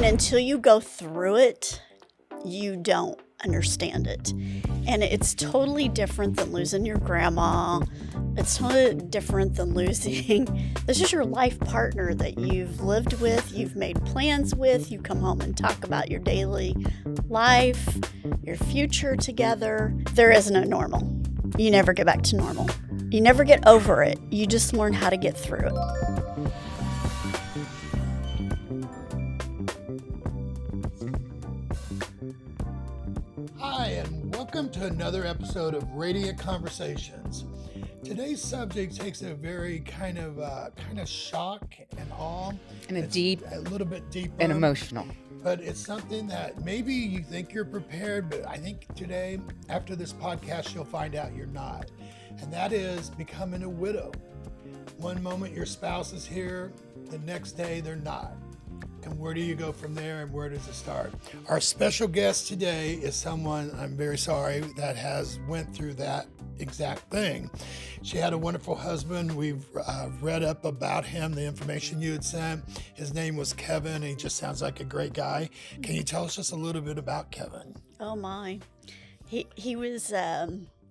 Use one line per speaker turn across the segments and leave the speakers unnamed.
until you go through it, you don't understand it. And it's totally different than losing your grandma. It's totally different than losing this is your life partner that you've lived with, you've made plans with, you come home and talk about your daily life, your future together. There is no normal. You never get back to normal. You never get over it. You just learn how to get through it.
Hi, and welcome to another episode of Radiant Conversations. Today's subject takes a very kind of shock and awe,
and
a little bit deeper
and emotional.
But it's something that maybe you think you're prepared, but I think today, after this podcast, you'll find out you're not. And that is becoming a widow. One moment your spouse is here, the next day they're not. And where do you go from there, and where does it start? Our special guest today is someone, I'm very sorry, that has went through that exact thing. She had a wonderful husband. We've read up about him, the information you had sent. His name was Kevin. He just sounds like a great guy. Can you tell us just a little bit about Kevin?
Oh my. He was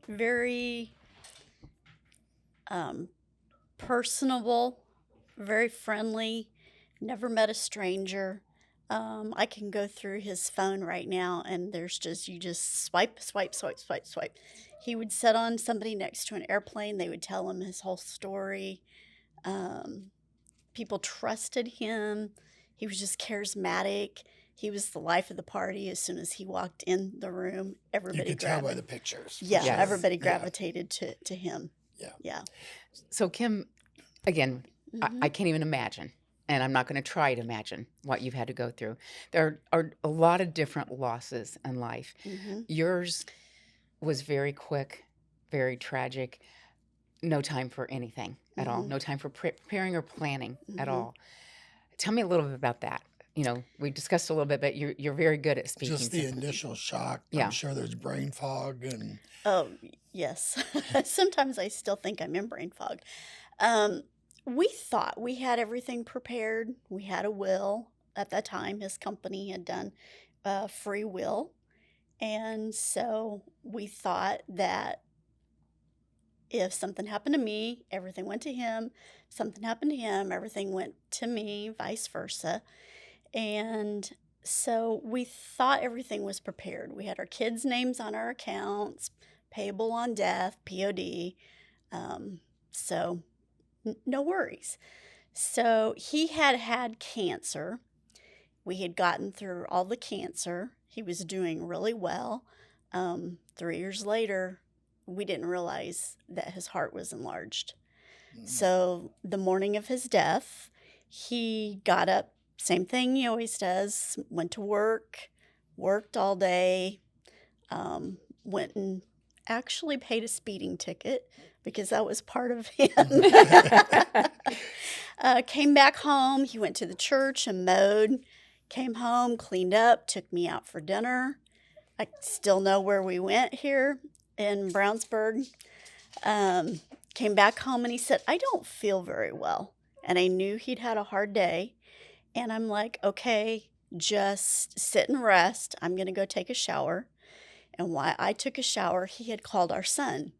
very personable, very friendly. Never met a stranger. I can go through his phone right now and you just swipe. He would sit on somebody next to an airplane. They would tell him his whole story. People trusted him. He was just charismatic. He was the life of the party. As soon as he walked in the room, everybody
You could tell by the pictures.
Yeah,
Yes.
everybody gravitated to him. Yeah.
So Kim, again, I can't even imagine, and I'm not going to try to imagine what you've had to go through. There are a lot of different losses in life.
Mm-hmm.
Yours was very quick, very tragic. No time for anything at all. No time for preparing or planning at all. Tell me a little bit about that. You know, we discussed a little bit, but you're very good at speaking.
Just the initial shock.
Yeah.
I'm sure there's brain fog and...
Oh, yes. Sometimes I still think I'm in brain fog. We thought we had everything prepared. We had a will at that time. His company had done a free will. And so we thought that if something happened to me, everything went to him. If something happened to him, everything went to me, vice versa. And so we thought everything was prepared. We had our kids' names on our accounts, payable on death, POD. So no worries. So he had cancer. We had gotten through all the cancer. He was doing really well. 3 years later, we didn't realize that his heart was enlarged. So the morning of his death, he got up, same thing he always does, went to work, worked all day, went and actually paid a speeding ticket because that was part of him. Came back home. He went to the church and mowed. Came home, cleaned up, took me out for dinner. I still know where we went here in Brownsburg. Came back home and he said, I don't feel very well. And I knew he'd had a hard day. And I'm like, okay, just sit and rest. I'm going to go take a shower. And while I took a shower, he had called our son.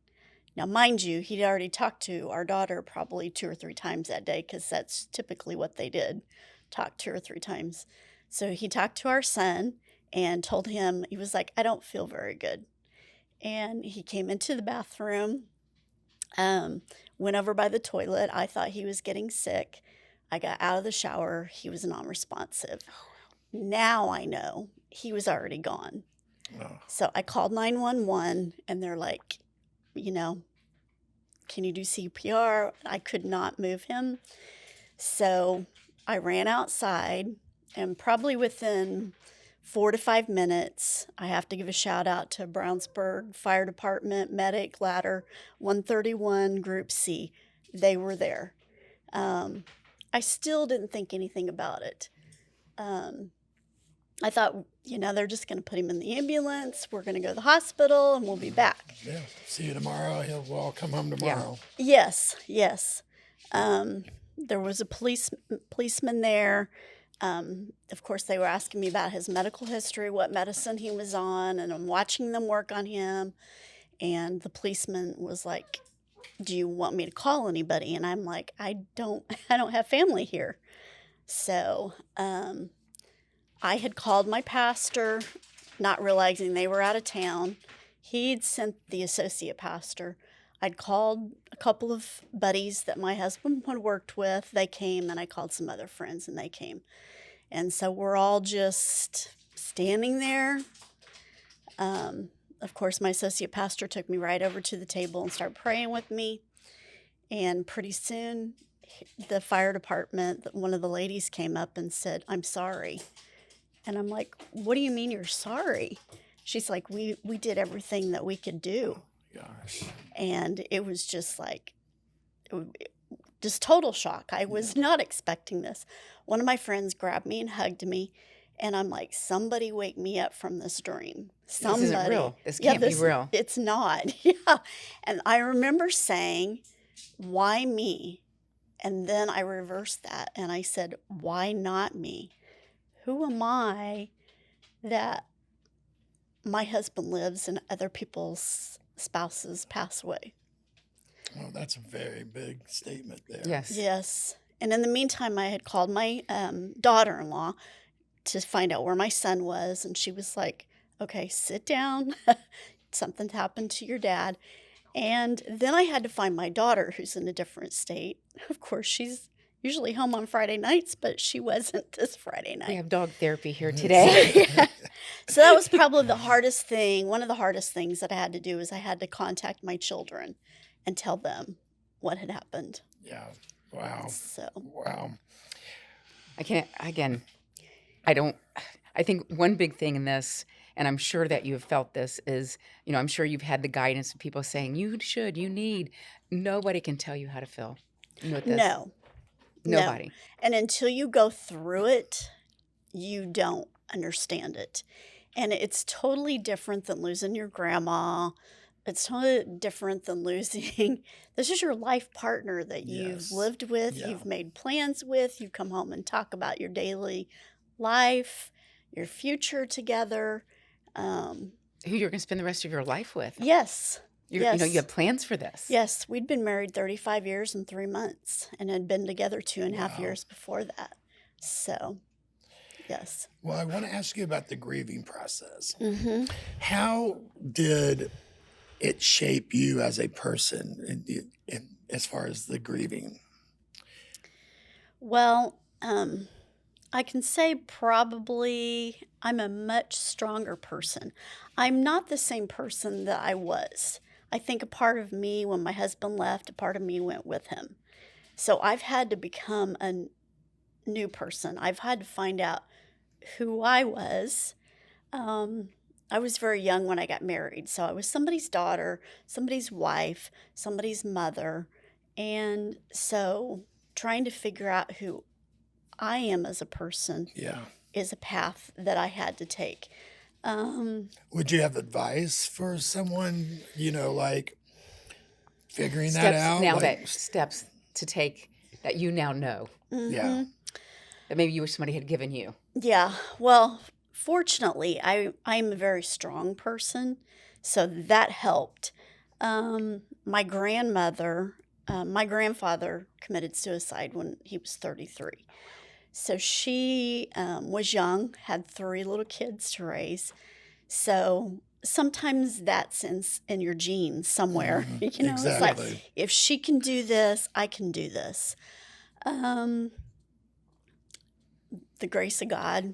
Now, mind you, he'd already talked to our daughter probably 2 or 3 times that day because that's typically what they did, talk 2 or 3 times. So he talked to our son and told him, he was like, I don't feel very good. And he came into the bathroom, went over by the toilet. I thought he was getting sick. I got out of the shower. He was non-responsive. Now I know he was already gone.
Oh.
So I called 911 and they're like, can you do CPR? I could not move him. So I ran outside and probably within 4 to 5 minutes, I have to give a shout out to Brownsburg Fire Department, Medic, Ladder, 131, Group C. They were there. I still didn't think anything about it. I thought, they're just going to put him in the ambulance. We're going to go to the hospital and we'll be back.
Yeah, see you tomorrow. We'll all come home tomorrow.
Yes. There was a policeman there. Of course, they were asking me about his medical history, what medicine he was on, and I'm watching them work on him. And the policeman was like, "Do you want me to call anybody?" And I'm like, "I don't, I don't have family here." So I had called my pastor, not realizing they were out of town. He'd sent the associate pastor. I'd called a couple of buddies that my husband had worked with. They came, and I called some other friends, and they came. And so we're all just standing there. Of course, my associate pastor took me right over to the table and started praying with me. And pretty soon, the fire department, one of the ladies came up and said, "I'm sorry." And I'm like, "What do you mean you're sorry?" She's like, we did everything that we could do.
Gosh.
And it was just like, just total shock. I was not expecting this. One of my friends grabbed me and hugged me. And I'm like, somebody wake me up from this dream. Somebody.
This isn't real. This can't be real.
It's not. Yeah. And I remember saying, "Why me?" And then I reversed that and I said, "Why not me? Who am I that my husband lives and other people's spouses pass away?"
Well, that's a very big statement there.
Yes.
Yes. And in the meantime, I had called my daughter-in-law to find out where my son was. And she was like, "Okay, sit down. Something's happened to your dad." And then I had to find my daughter, who's in a different state. Of course, she's usually home on Friday nights, but she wasn't this Friday night.
We have dog therapy here today.
So that was probably the hardest thing. One of the hardest things that I had to do is I had to contact my children and tell them what had happened.
Yeah. Wow.
So
Wow.
I think one big thing in this, and I'm sure that you have felt this, is, I'm sure you've had the guidance of people saying, you need. Nobody can tell you how to feel. With this.
no.
Nobody.
No. And until you go through it, you don't understand it. And it's totally different than losing your grandma. It's totally different than losing. This is your life partner that you've
Yes.
lived with,
Yeah.
you've made plans with, you come home and talk about your daily life, your future together.
Who you're going to spend the rest of your life with.
Yes.
You
Yes.
have plans for this.
Yes. We'd been married 35 years and 3 months and had been together 2.5
Wow.
years before that. So, yes.
Well, I want to ask you about the grieving process.
Mm-hmm.
How did it shape you as a person as far as the grieving?
Well, I can say probably I'm a much stronger person. I'm not the same person that I was. I think a part of me, when my husband left, a part of me went with him. So I've had to become a new person. I've had to find out who I was. I was very young when I got married. So I was somebody's daughter, somebody's wife, somebody's mother. And so trying to figure out who I am as a person
Yeah.
is a path that I had to take.
Would you have advice for someone, like figuring that out?
Steps to take that you now know.
Yeah.
That maybe you wish somebody had given you.
Yeah. Well, fortunately, I'm a very strong person, so that helped. My grandfather committed suicide when he was 33. So she was young, had 3 little kids to raise. So sometimes that's in your genes somewhere. It's
Exactly.
like, if she can do this, I can do this. The grace of God.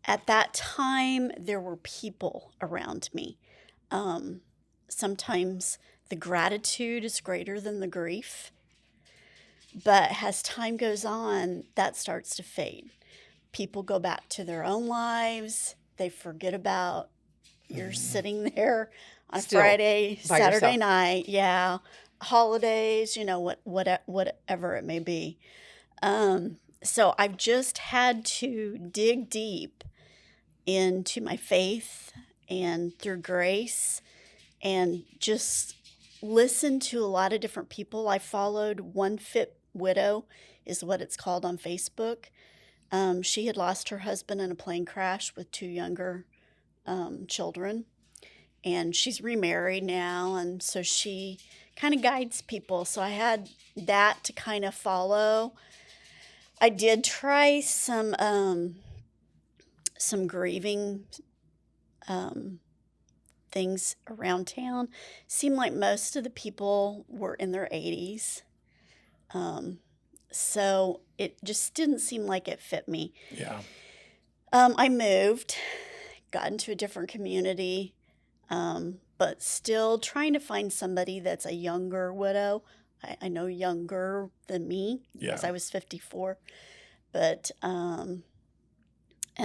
At that time, there were people around me. Sometimes the gratitude is greater than the grief. But as time goes on, that starts to fade. People go back to their own lives. They forget about you're sitting there on
Still
Friday,
by
Saturday
yourself.
night. Yeah. Holidays, whatever it may be. So I've just had to dig deep into my faith and through grace and just listen to a lot of different people. I followed One Fit Widow is what it's called on Facebook. She had lost her husband in a plane crash with two younger children, and she's remarried now, and so she kind of guides people. So I had that to kind of follow. I did try some grieving um, things around town. Seemed like most of the people were in their 80s. Um, so it just didn't seem like it fit me.
Yeah.
I moved, got into a different community, but still trying to find somebody that's a younger widow. I know younger than me because
Yeah.
I was 54, but and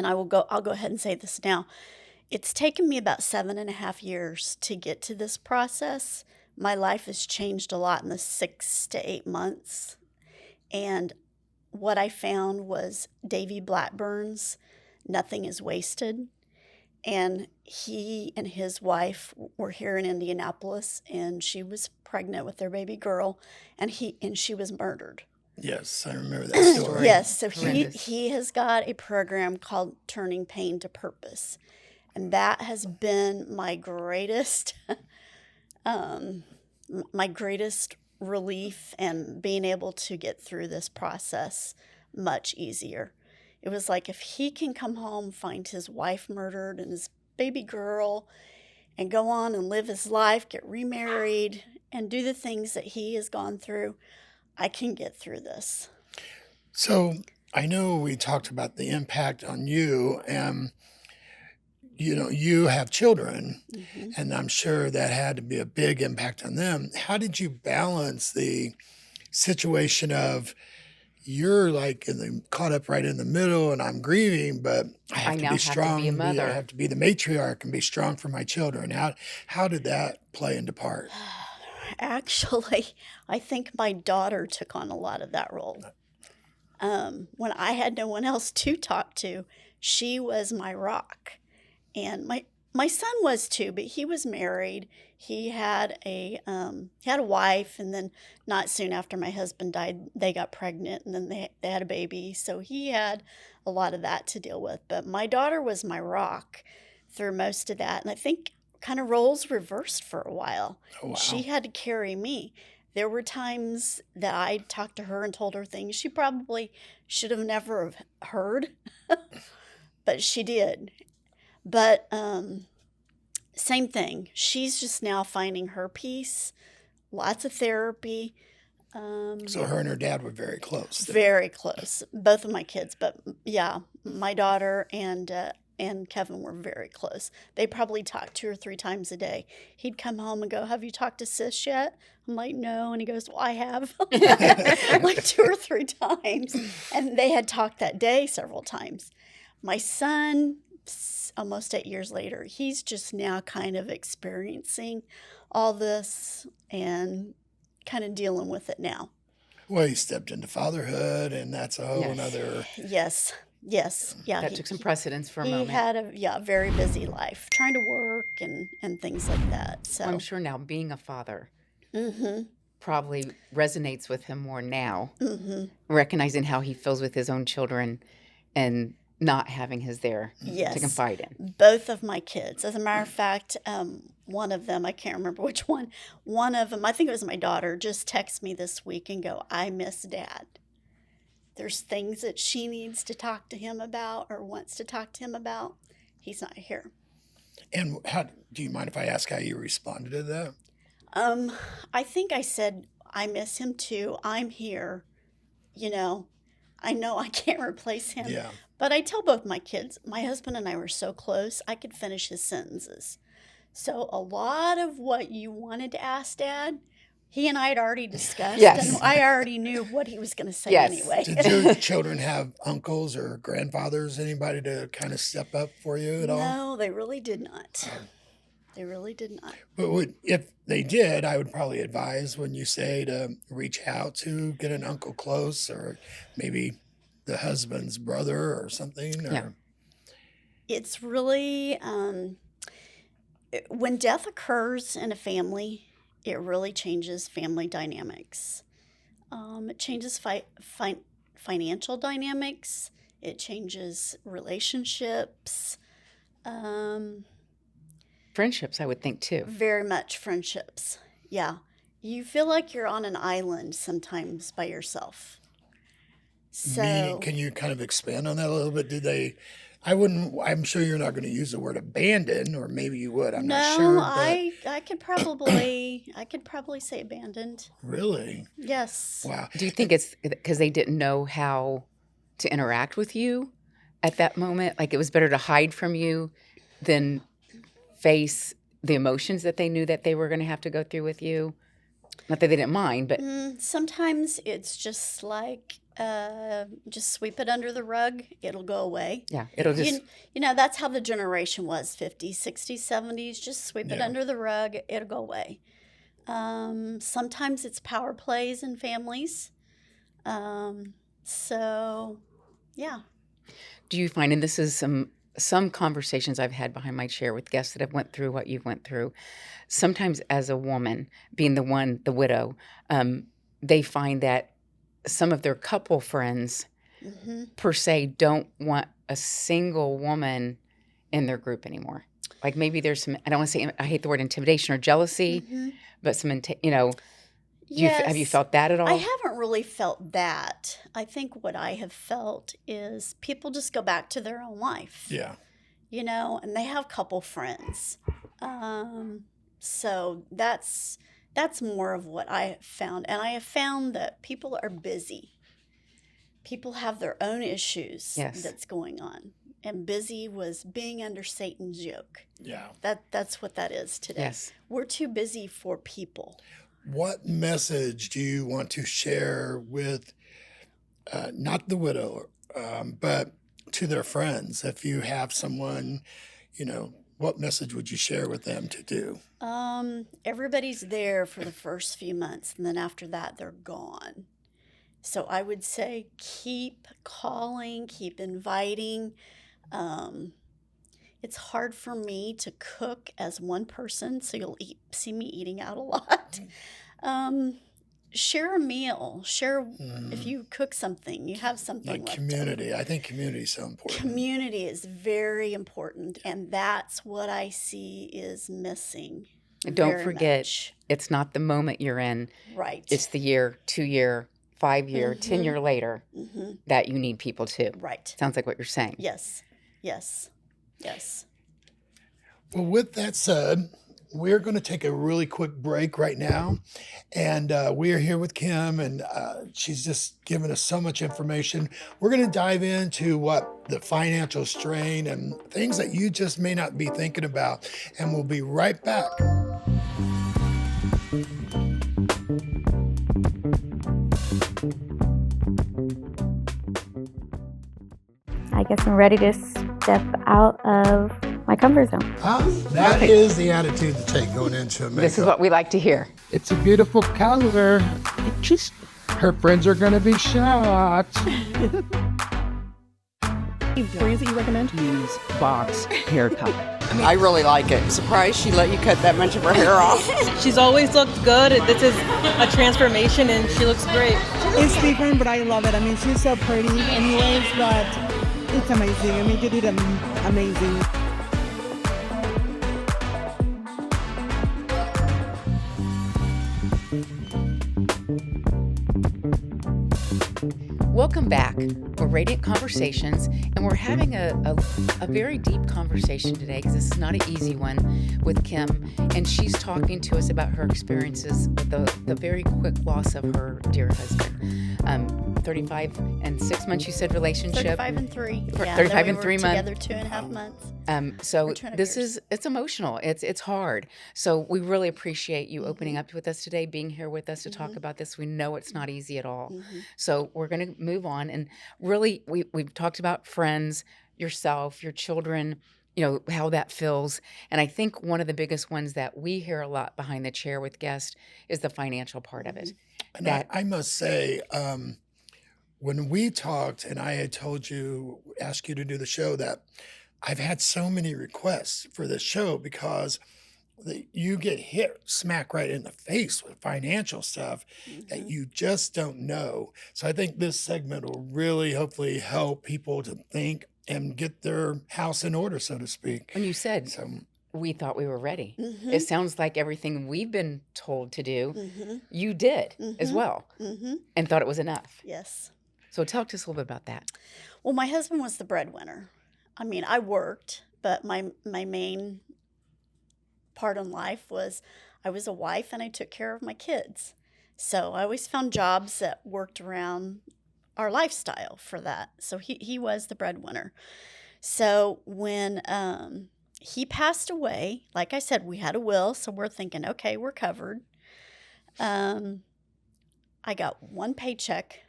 I'll go ahead and say this now. It's taken me about 7.5 years to get to this process. My life has changed a lot in the 6 to 8 months. And what I found was Davy Blackburn's Nothing is Wasted. And he and his wife were here in Indianapolis, and she was pregnant with their baby girl, and she was murdered.
Yes, I remember that story.
Yes, so
Horrendous.
he has got a program called Turning Pain to Purpose. And that has been my greatest um, my greatest relief, and being able to get through this process much easier. It was like if he can come home, find his wife murdered and his baby girl, and go on and live his life, get remarried, and do the things that he has gone through, I can get through this.
So I know we talked about the impact on you, and you have children,
Mhm.
and I'm sure that had to be a big impact on them. How did you balance the situation of you're like caught up right in the middle, and I'm grieving, but I have
I
to
now
be
have to be a
strong. I
mother.
have to be the matriarch and be strong for my children. How did that play into part?
Actually, I think my daughter took on a lot of that role. When I had no one else to talk to, she was my rock. And my son was too, but he was married. He had a wife, and then not soon after my husband died, they got pregnant, and then they had a baby. So he had a lot of that to deal with. But my daughter was my rock through most of that, and I think kind of roles reversed for a while.
Oh,
She
wow.
had to carry me. There were times that I talked to her and told her things she probably should have never have heard, but she did. But same thing. She's just now finding her peace. Lots of therapy.
So her and her dad were very close then.
Very close. Both of my kids, but yeah, my daughter and Kevin were very close. They probably talked 2 or 3 times a day. He'd come home and go, "Have you talked to Sis yet?" I'm like, "No," and he goes, "Well, I have," like 2 or 3 times, and they had talked that day several times. My son, almost 8 years later, he's just now kind of experiencing all this and kind of dealing with it now.
Well, he stepped into fatherhood, and that's a whole
Yes.
nother.
Yes, yes, yeah.
That took some precedence for a
he
moment.
had a very busy life, trying to work and things like that.
Well, I'm
So,
sure now being a father
mm-hmm,
probably resonates with him more now,
mm-hmm.
recognizing how he feels with his own children and not having his there to
Yes,
confide in.
both of my kids. As a matter of fact, one of them, I can't remember which one. One of them, I think it was my daughter, just texted me this week and go, "I miss Dad." There's things that she needs to talk to him about or wants to talk to him about. He's not here.
And how do you mind if I ask how you responded to that?
I think I said, "I miss him too. I'm here. You know, I know I can't replace him."
Yeah.
But I tell both my kids, my husband and I were so close, I could finish his sentences. So a lot of what you wanted to ask Dad, he and I had already discussed,
Yes.
and I already knew what he was going to say
Yes.
anyway.
Did your children have uncles or grandfathers, anybody to kind of step up for you at all?
No, they really did not. They really did not.
But if they did, I would probably advise when you say to reach out to get an uncle close, or maybe the husband's brother or something. Or,
Yeah.
It's really, when death occurs in a family, it really changes family dynamics. It changes financial dynamics. It changes relationships, um,
Friendships, I would think too.
very much friendships. Yeah. You feel like you're on an island sometimes by yourself.
Meaning,
So,
can you kind of expand on that a little bit? Did they, I'm sure you're not going to use the word abandon, or maybe you would, I'm not
no,
sure, but
I could probably say abandoned.
really?
Yes.
Wow.
Do you think it's because they didn't know how to interact with you at that moment? Like it was better to hide from you than face the emotions that they knew that they were going to have to go through with you? Not that they didn't mind, but
Sometimes it's just like, just sweep it under the rug, it'll go away.
yeah, it'll just,
You know, that's how the generation was, 50s, 60s, 70s. Just sweep it
Yeah.
under the rug, it'll go away. Sometimes it's power plays in families. So, yeah.
do you find, and this is some conversations I've had behind my chair with guests that have went through what you've went through, sometimes as a woman, being the widow, they find that some of their couple friends
hmm
per se don't want a single woman in their group anymore. Like maybe there's some, I don't want to say, I hate the word intimidation or jealousy,
hmm
but have you
Yes.
felt that at
I
all?
haven't really felt that. I think what I have felt is people just go back to their own life.
Yeah.
And they have couple friends. So that's more of what I have found. And I have found that people are busy. People have their own issues
Yes.
that's going on. And busy was being under Satan's yoke.
Yeah.
That's what that is today.
Yes.
We're too busy for people.
What message do you want to share with not the widow, but to their friends? If you have someone, what message would you share with them to do?
Everybody's there for the first few months, and then after that, they're gone. So I would say keep calling, keep inviting. It's hard for me to cook as one person, so you'll see me eating out a lot. Share a meal. Share if you cook something, you have something
Like
left
community. I think community is so important.
Community is very important, and that's what I see is missing.
And don't
very
forget,
much.
it's not the moment you're in.
Right.
It's the year, 2 year, 5 year, 10 year later that you need people too.
Right.
Sounds like what you're saying.
Yes. Yes. Yes.
Well, with that said, we're going to take a really quick break right now. And we are here with Kim, and she's just given us so much information. We're going to dive into what the financial strain and things that you just may not be thinking about. And we'll be right back.
I guess I'm ready to step out of my comfort zone.
That is the attitude to take going into a makeup.
This is what we like to hear.
It's a beautiful color. Her friends are going to be shocked.
Brands that you recommend?
Use box haircut.
I really like it. Surprised she let you cut that much of her hair off.
She's always looked good. This is a transformation and she looks great.
It's different, but I love it. I mean, she's so pretty anyways, but it's amazing. I mean, you did amazing.
Welcome back. We're Radiant Conversations, and we're having a very deep conversation today because this is not an easy one with Kim, and she's talking to us about her experiences with the very quick loss of her dear husband. 35 and 6 months, you said, relationship?
35 and 3.
For-
Yeah,
35
then
and
we
3
were
months.
together 2.5 months.
So
Or 2.5
this
years.
it's emotional. It's hard. So we really appreciate you opening up with us today, being here with us to talk about this. We know it's not easy at all. So we're going to move on. And really, we've talked about friends, yourself, your children, how that feels. And I think one of the biggest ones that we hear a lot behind the chair with guests is the financial part of it.
And I must say, when we talked and I had asked you to do the show, that I've had so many requests for this show because that you get hit smack right in the face with financial stuff that you just don't know. So I think this segment will really hopefully help people to think and get their house in order, so to speak.
When you said
So
we thought we were ready,
Mm-hmm.
it sounds like everything we've been told to do,
Mm-hmm.
you did as
Mhm.
well
Mm-hmm.
and thought it was enough.
Yes.
So talk to us a little bit about that.
Well, my husband was the breadwinner. I mean, I worked, but my main part in life was I was a wife and I took care of my kids. So I always found jobs that worked around our lifestyle for that. So he was the breadwinner. So when he passed away, like I said, we had a will, so we're thinking, okay, we're covered. I got one paycheck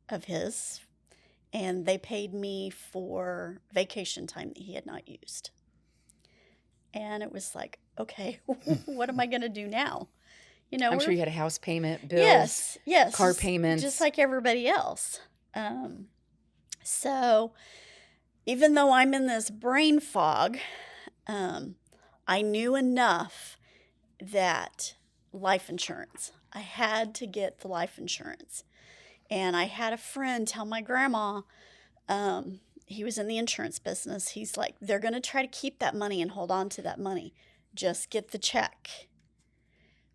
of his, and they paid me for vacation time that he had not used. And it was like, okay, what am I going to do now? You know,
I'm sure
we're
you had a house payment, bills,
yes,
car
just
payments.
like everybody else. So even though I'm in this brain fog, I knew enough that life insurance, I had to get the life insurance. And I had a friend tell my grandma, he was in the insurance business. He's like, they're going to try to keep that money and hold on to that money. Just get the check.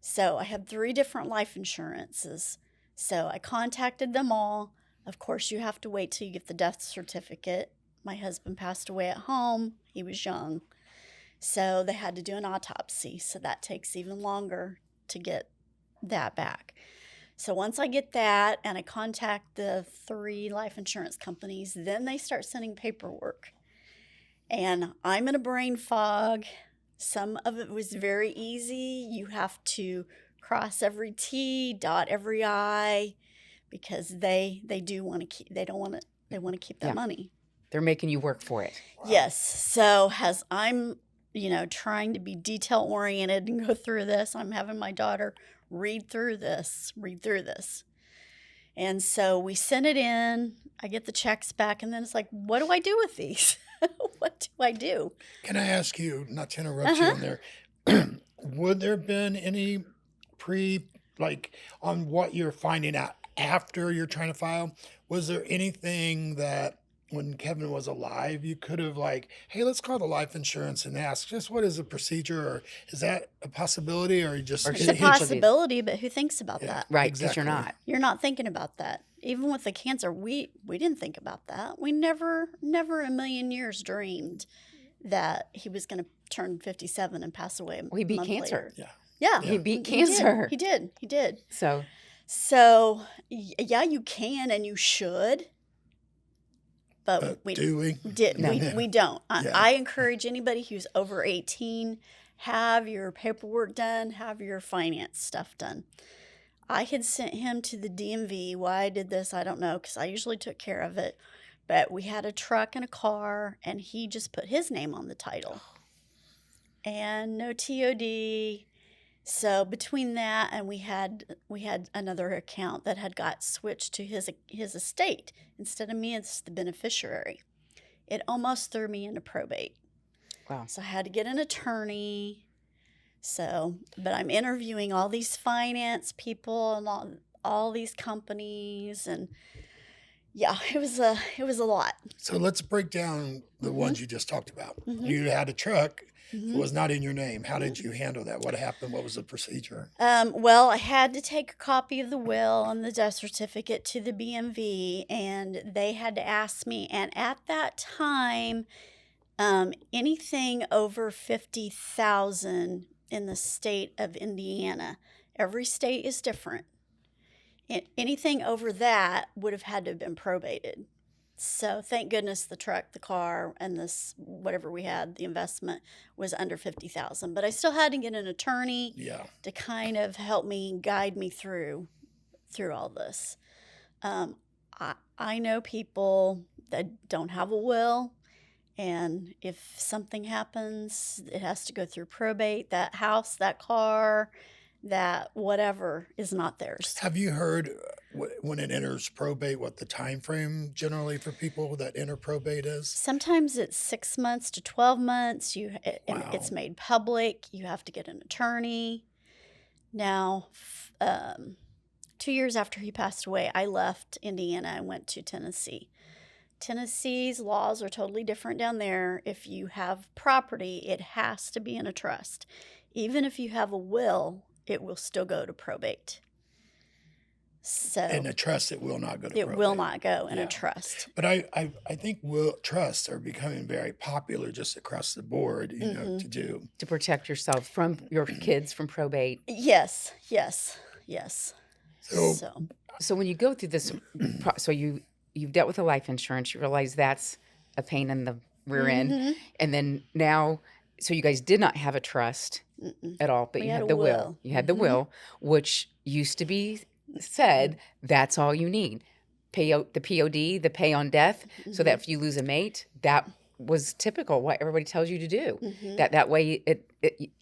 So I had 3 different life insurances. So I contacted them all. Of course, you have to wait till you get the death certificate. My husband passed away at home. He was young. So they had to do an autopsy. So that takes even longer to get that back. So once I get that and I contact the 3 life insurance companies, then they start sending paperwork. And I'm in a brain fog. Some of it was very easy. You have to cross every T, dot every I, because they do want to keep, they want to keep that
Yeah.
money.
They're making you work for it.
Yes. So as I'm, trying to be detail oriented and go through this, I'm having my daughter read through this. And so we send it in, I get the checks back, and then it's like, what do I do with these? What do I do?
can I ask you, not to interrupt you in there, would there have been any on what you're finding out after you're trying to file? Was there anything that when Kevin was alive, you could have hey, let's call the life insurance and ask just what is the procedure, or is that a possibility, or you just
Or
It's a
He- he-
possibility, but who thinks about
Yeah.
that?
Right, because
Exactly.
you're not.
You're not thinking about that. Even with the cancer, we didn't think about that. We never in a million years dreamed that he was going to turn 57 and pass away.
Well, he beat
month
cancer.
later.
Yeah.
Yeah,
He beat cancer.
He did.
So
So yeah, you can and you should, but we
do we?
No.
we don't.
Yeah.
I encourage anybody who's over 18, have your paperwork done, have your finance stuff done. I had sent him to the DMV. Why I did this, I don't know, because I usually took care of it. But we had a truck and a car, and he just put his name on the title. And no TOD. So between that and we had another account that had got switched to his estate. Instead of me, it's the beneficiary. It almost threw me into probate.
wow.
So I had to get an attorney. So, but I'm interviewing all these finance people and all these companies, and yeah, it was a lot.
So let's break down the ones you just talked about.
Mhm.
You had a truck.
Mhm.
It was not in your name. How did you handle that? What happened? What was the procedure?
Well, I had to take a copy of the will and the death certificate to the BMV, and they had to ask me. And at that time, anything over 50,000 in the state of Indiana, every state is different. Anything over that would have had to have been probated. So thank goodness the truck, the car, and this whatever we had, the investment was under 50,000. But I still had to get an attorney
Yeah.
to kind of help me guide me through all this. I know people that don't have a will, and if something happens, it has to go through probate. That house, that car, that whatever is not theirs.
Have you heard when it enters probate, what the time frame generally for people that enter probate is?
Sometimes it's 6 months to 12 months. And it's
Wow.
made public. You have to get an attorney. Now, 2 years after he passed away, I left Indiana and went to Tennessee. Tennessee's laws are totally different down there. If you have property, it has to be in a trust. Even if you have a will, it will still go to probate. So
In a trust, it will not go to
it
probate.
will not go in
Yeah.
a trust.
But I think will trusts are becoming very popular just across the board, you know, to do.
To protect yourself from your kids from probate.
Yes.
So,
So when you go through this, so you've dealt with the life insurance, you realize that's a pain in the rear end, and then now, so you guys did not have a trust at all, but
We
you
had
had
a
the will.
will.
You had the will, which used to be said that's all you need. The POD, the pay on death, so that if you lose a mate, that was typical what everybody tells you to do. That way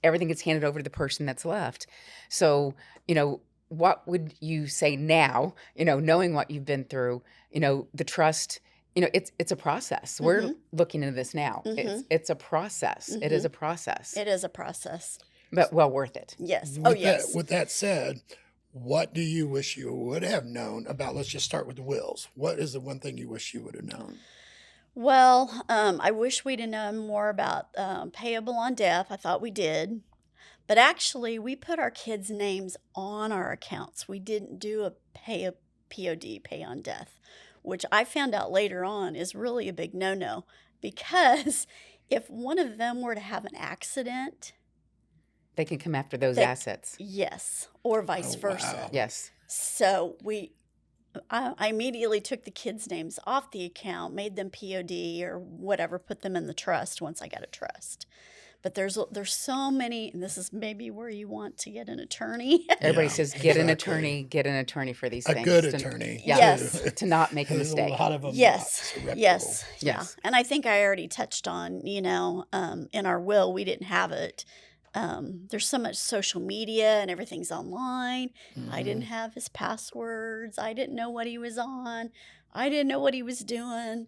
everything gets handed over to the person that's left. So, what would you say now, knowing what you've been through, the trust, it's a process. We're looking into this now. It's a process. It is a process,
It is a process.
but well worth it.
Yes.
with that said, what do you wish you would have known about? Let's just start with the wills. What is the one thing you wish you would have known?
Well, I wish we'd have known more about payable on death. I thought we did. But actually, we put our kids' names on our accounts. We didn't do a POD, pay on death, which I found out later on is really a big no-no, because if one of them were to have an accident,
They can come after those assets.
yes, or vice
Oh,
versa.
wow.
Yes.
So I immediately took the kids' names off the account, made them POD or whatever, put them in the trust once I got a trust. But there's so many, and this is maybe where you want to get an attorney.
Everybody
Yeah,
says get an
exactly.
attorney for these
A
things.
good
to-
attorney.
Yeah.
Yes.
To not make a
There's
mistake.
a lot of them.
Yes,
not reputable.
yes, yeah.
Yes.
And I think I already touched on, in our will, we didn't have it. There's so much social media and everything's online. I didn't have his passwords. I didn't know what he was on. I didn't know what he was doing.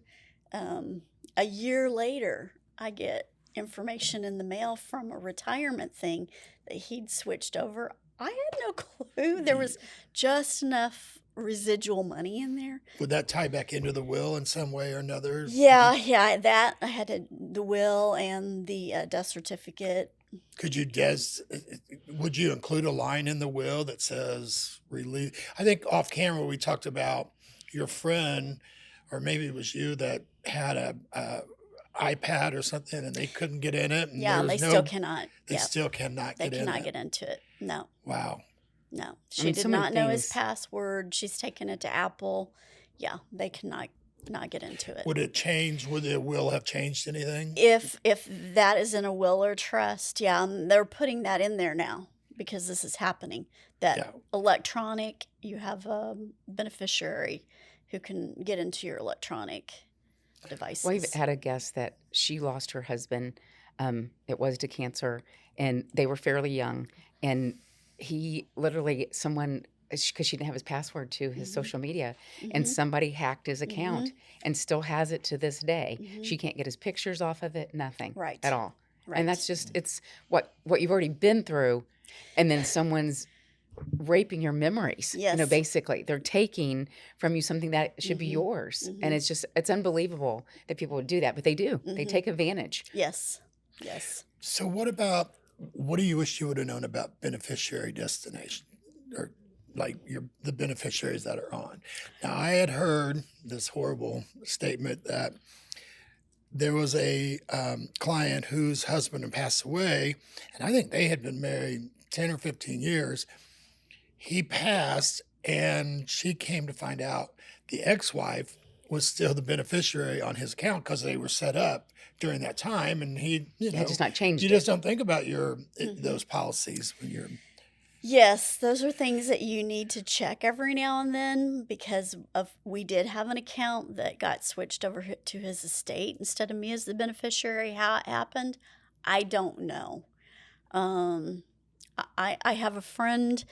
A year later, I get information in the mail from a retirement thing that he'd switched over. I had no clue. There was just enough residual money in there.
Would that tie back into the will in some way or another?
Yeah, that I had the will and the death certificate.
Could you would you include a line in the will that says release? I think off camera we talked about your friend, or maybe it was you, that had a iPad or something and they couldn't get in it. And
Yeah,
there
they
was
still cannot.
They
Yeah,
still cannot
they
get in
cannot
it.
get into it. No,
Wow.
no. She
mean,
did
so many
not know his
things.
password. She's taken it to Apple. Yeah, they cannot not get into it.
Would it change? Would the will have changed anything?
If that is in a will or trust, yeah, and they're putting that in there now because this is happening. That
Yeah.
electronic, you have a beneficiary who can get into your electronic devices.
We've had a guest that she lost her husband. It was to cancer, and they were fairly young. And he literally, because she didn't have his password to his social media, and somebody hacked his account and still has it to this day. She can't get his pictures off of it, nothing
Right.
at all.
Right.
And that's just, it's what you've already been through, and then someone's raping your memories.
Yes.
Basically, they're taking from you something that should be yours. And it's unbelievable that people would do that, but they do. They take advantage.
Yes.
So what do you wish you would have known about beneficiary destination, or like the beneficiaries that are on? Now, I had heard this horrible statement that there was a client whose husband had passed away, and I think they had been married 10 or 15 years. He passed, and she came to find out the ex-wife was still the beneficiary on his account because they were set up during that time, and he,
Had just not changed
You
it.
just don't think about those policies when you're.
Yes, those are things that you need to check every now and then because we did have an account that got switched over to his estate instead of me as the beneficiary. How it happened, I don't know. I have a friend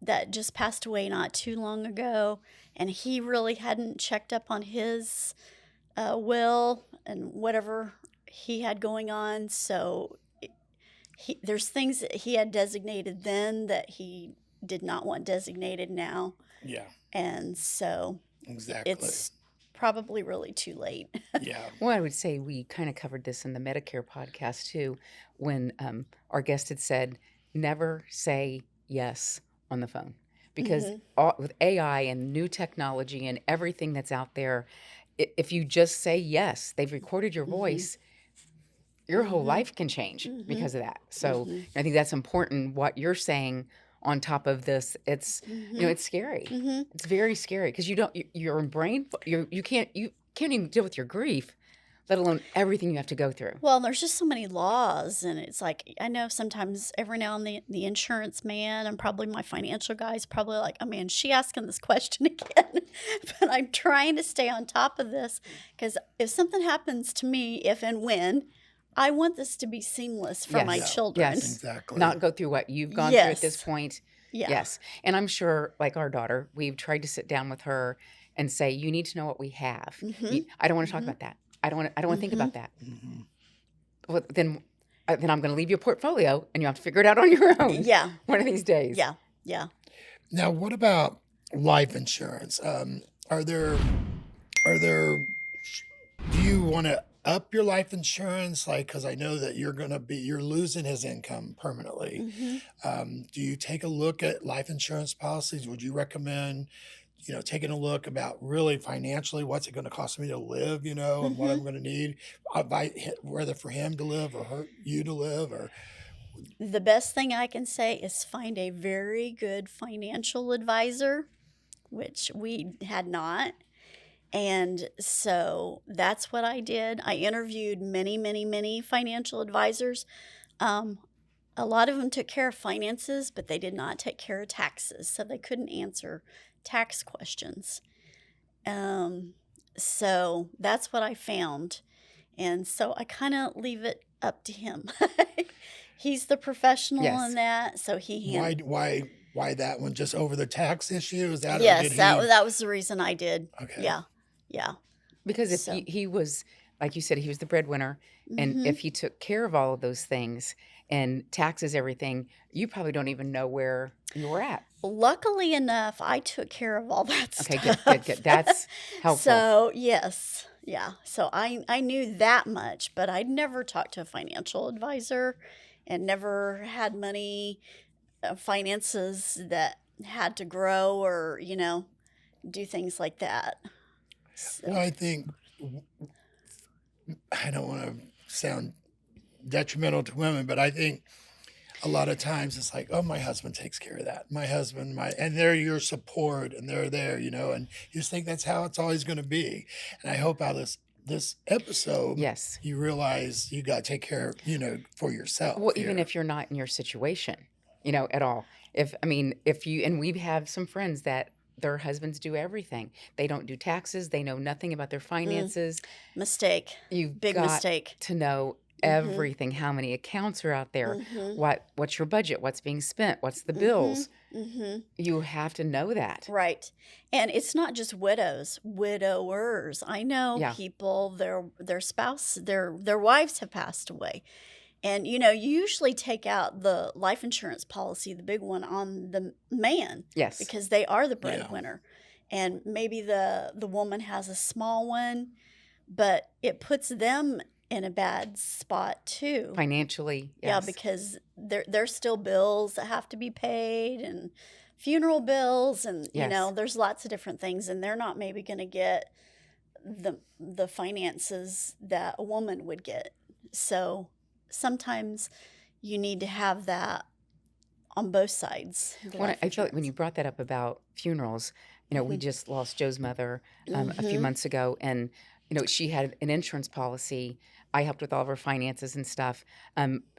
that just passed away not too long ago, and he really hadn't checked up on his will and whatever he had going on. So there's things that he had designated then that he did not want designated now.
Yeah,
And so
exactly.
it's probably really too late.
Yeah.
Well, I would say we kind of covered this in the Medicare podcast too, when our guest had said, never say yes on the phone. Because with AI and new technology and everything that's out there, if you just say yes, they've recorded your voice, your whole life can change because of that. So I think that's important, what you're saying on top of this. It's, it's scary. It's very scary because your brain, you can't even deal with your grief, let alone everything you have to go through.
Well, there's just so many laws, and it's like, I know sometimes every now and then the insurance man and probably my financial guy's probably like, oh man, she asking this question again. But I'm trying to stay on top of this because if something happens to me, if and when, I want this to be seamless for my children.
Yes,
exactly.
Not go through what you've gone through at this point.
Yeah.
Yes. And I'm sure, like our daughter, we've tried to sit down with her and say, you need to know what we have. I don't want to talk about that. I don't want to think about that. Well, then I'm going to leave you a portfolio and you have to figure it out on your own.
Yeah.
One of these days.
Yeah. Yeah.
Now, what about life insurance? Are there, do you want to up your life insurance? Like, because I know that you're losing his income permanently. Do you take a look at life insurance policies? Would you recommend, taking a look about really financially, what's it going to cost me to live, and what I'm going to need, whether for him to live or you to live, or
The best thing I can say is find a very good financial advisor, which we had not. And so that's what I did. I interviewed many, many, many financial advisors. A lot of them took care of finances, but they did not take care of taxes. So they couldn't answer tax questions. So that's what I found. And so I kind of leave it up to him. He's the professional in that. So he handled.
Why that one? Just over the tax issue? Is that?
Yes, that was the reason I did.
Okay.
Yeah. Yeah.
Because if he was, like you said, he was the breadwinner. And if he took care of all of those things and taxes, everything, you probably don't even know where you were at.
Luckily enough, I took care of all that stuff.
Okay, good. That's helpful.
So, yes. Yeah. So I knew that much, but I'd never talked to a financial advisor and never had money, finances that had to grow or, do things like that. So.
Well, I think, I don't want to sound detrimental to women, but I think a lot of times it's like, oh, my husband takes care of that. My husband, and they're your support and they're there, and you just think that's how it's always going to be. And I hope out of this episode,
yes,
you realize you got to take care, for yourself.
Well, even if you're not in your situation, at all. If you, and we have some friends that their husbands do everything. They don't do taxes. They know nothing about their finances.
Mistake. Big mistake.
To know everything, how many accounts are out there, what's your budget, what's being spent, what's the bills. You have to know that.
Right. And it's not just widowers. I know people, their spouse, their wives have passed away. And, you usually take out the life insurance policy, the big one, on the man.
Yes.
Because they are the breadwinner. Yeah. And maybe the woman has a small one, but it puts them in a bad spot too.
Financially, yes.
Yeah, because there's still bills that have to be paid and funeral bills and, there's lots of different things. And they're not maybe going to get the finances that a woman would get. So sometimes you need to have that on both sides.
I feel like when you brought that up about funerals, we just lost Joe's mother a few months ago, and she had an insurance policy. I helped with all of her finances and stuff.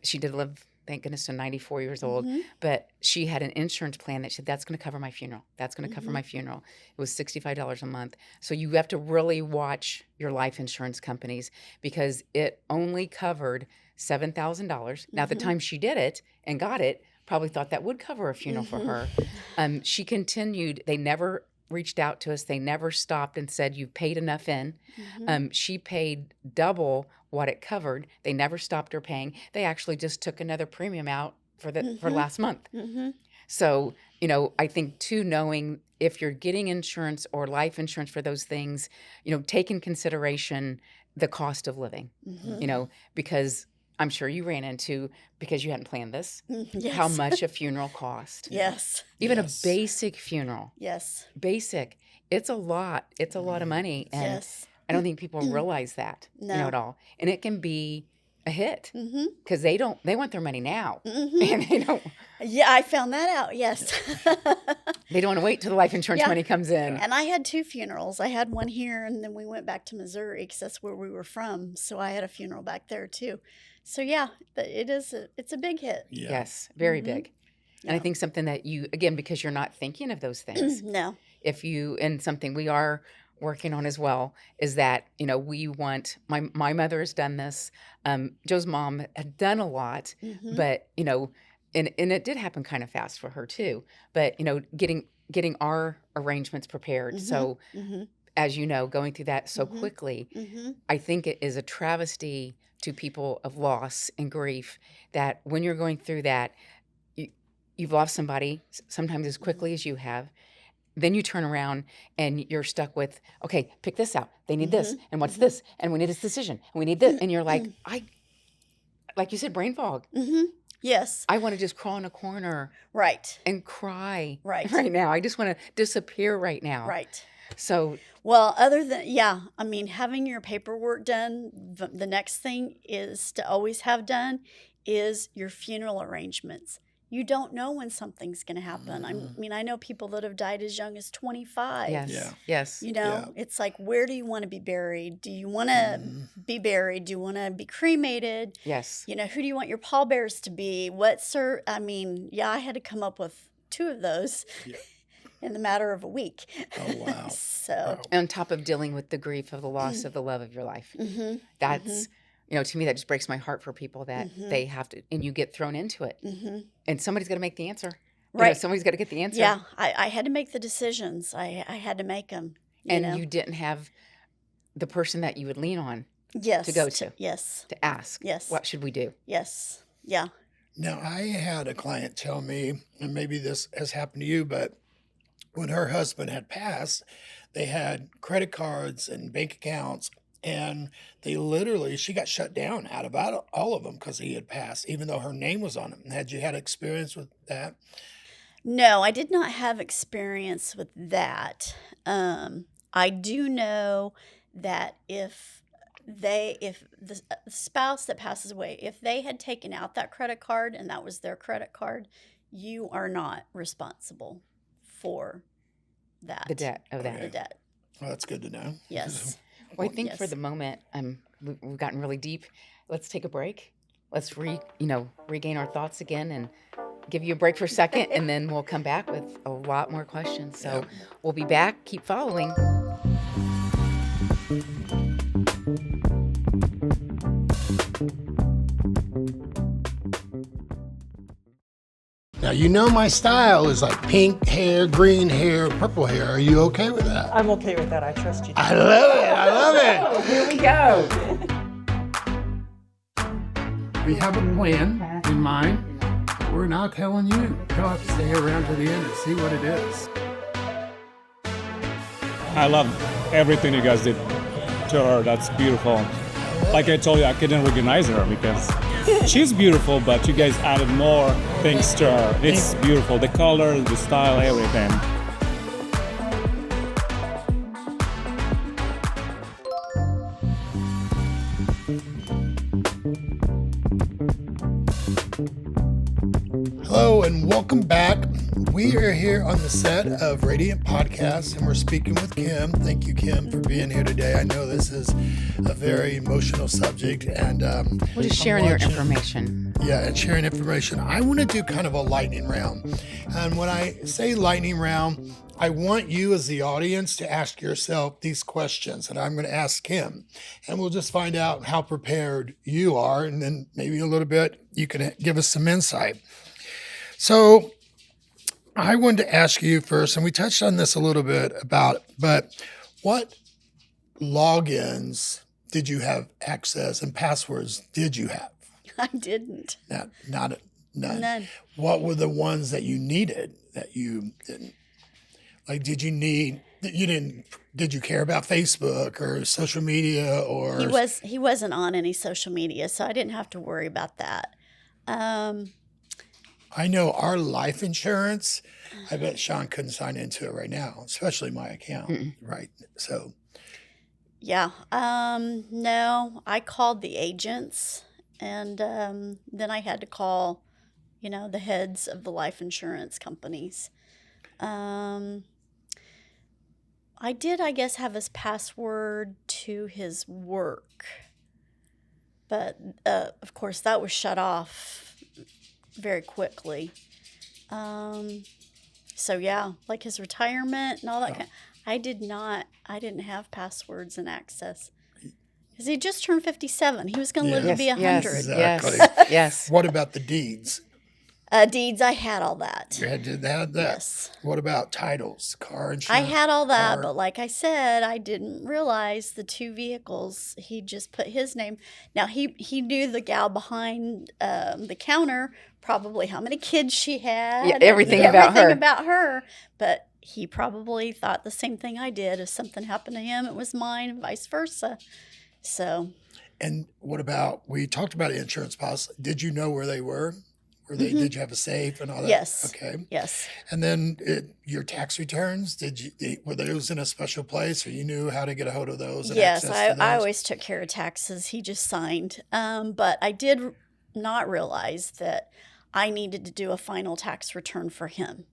She did live, thank goodness, to 94 years old, but she had an insurance plan that said, that's going to cover my funeral. That's going to cover my funeral. It was $65 a month. So you have to really watch your life insurance companies because it only covered $7,000. Now, at the time she did it and got it, probably thought that would cover a funeral for her. She continued. They never reached out to us. They never stopped and said, you've paid enough in. She paid double what it covered. They never stopped her paying. They actually just took another premium out for last month. So, I think too, knowing if you're getting insurance or life insurance for those things, take in consideration the cost of living, because I'm sure you ran into, because you hadn't planned this, how much a funeral cost.
Yes.
Even a basic funeral.
Yes.
Basic. It's a lot. It's a lot of money. And I don't think people realize that, at all. And it can be a hit because they want their money now. And they don't.
Yeah, I found that out. Yes.
They don't want to wait till the life insurance money comes in.
And I had 2 funerals. I had one here, and then we went back to Missouri because that's where we were from. So I had a funeral back there too. So yeah, it's a big hit.
Yeah.
Yes, very big. And I think something that you, again, because you're not thinking of those things.
No.
And something we are working on as well is that, we want, my mother has done this. Joe's mom had done a lot, but, and it did happen kind of fast for her too. But, getting our arrangements prepared. So, as you know, going through that so quickly, I think it is a travesty to people of loss and grief that when you're going through that, you've lost somebody sometimes as quickly as you have. Then you turn around and you're stuck with, okay, pick this out. They need this. And what's this? And we need this decision. And we need this. And you're like, like you said, brain fog.
Yes.
I want to just crawl in a corner.
Right.
And cry.
Right
now. I just want to disappear right now.
Right.
So.
Well, other than, having your paperwork done, the next thing is to always have done is your funeral arrangements. You don't know when something's going to happen. I know people that have died as young as 25.
Yes. Yeah. Yes.
It's like, where do you want to be buried? Do you want to be buried? Do you want to be cremated?
Yes.
Who do you want your pallbearers to be? I had to come up with 2 of those in the matter of a week.
Oh, wow.
So,
on top of dealing with the grief of the loss of the love of your life. That's, to me, that just breaks my heart for people that they have to, and you get thrown into it. And somebody's got to make the answer.
Right.
Somebody's got to get the answer.
Yeah. I had to make the decisions. I had to make them.
You didn't have the person that you would lean on to go to.
Yes.
To ask.
Yes.
What should we do?
Yes. Yeah.
Now, I had a client tell me, and maybe this has happened to you, but when her husband had passed, they had credit cards and bank accounts, and she got shut down out of all of them because he had passed, even though her name was on them. Had you had experience with that?
No, I did not have experience with that. I do know that if the spouse that passes away, if they had taken out that credit card and that was their credit card, you are not responsible for that.
The debt of that.
The debt.
Well, that's good to know.
Yes.
Well, I think for the moment, we've gotten really deep. Let's take a break. Let's regain our thoughts again and give you a break for a second, and then we'll come back with a lot more questions. So we'll be back. Keep following.
Now, my style is like pink hair, green hair, purple hair. Are you okay with that?
I'm okay with that. I trust you.
I love it.
Here we go.
We have a plan in mind. We're not telling you. You'll have to stay around to the end and see what it is.
I love everything you guys did to her. That's beautiful. Like I told you, I couldn't recognize her because she's beautiful, but you guys added more things to her. It's beautiful. The color, the style, everything.
Hello and welcome back. We are here on the set of Radiant Podcast, and we're speaking with Kim. Thank you, Kim, for being here today. I know this is a very emotional subject, and
we're just sharing your information.
Yeah, and sharing information. I want to do kind of a lightning round, and when I say lightning round, I want you as the audience to ask yourself these questions, and I'm going to ask Kim, and we'll just find out how prepared you are, and then maybe a little bit you can give us some insight. So I wanted to ask you first, and we touched on this a little bit about, but what logins did you have access and passwords did you have?
I didn't.
Not none.
None.
What were the ones that you needed that you didn't? Like, did you care about Facebook or social media or?
He wasn't on any social media, so I didn't have to worry about that.
I know our life insurance, I bet Shaun couldn't sign into it right now, especially my account, right? So,
Yeah. No, I called the agents, and then I had to call, the heads of the life insurance companies. I did, I guess, have his password to his work, but of course that was shut off very quickly. So yeah, like his retirement and all that I didn't have passwords and access. Because he just turned 57. He was going to live to be 100.
Exactly.
Yes.
What about the deeds?
Deeds, I had all that.
You had that?
Yes.
What about titles, car insurance?
I had all that, but like I said, I didn't realize the 2 vehicles. He just put his name. Now, he knew the gal behind the counter, probably how many kids she had.
Yeah, everything about her.
About her. But he probably thought the same thing I did. If something happened to him, it was mine, and vice versa. So.
And what about, we talked about insurance policy. Did you know where they were? Did you have a safe and all that?
Yes.
Okay.
Yes.
And then your tax returns, were those in a special place, or you knew how to get a hold of those? And
yes,
access to those?
I always took care of taxes. He just signed. But I did not realize that I needed to do a final tax return for him.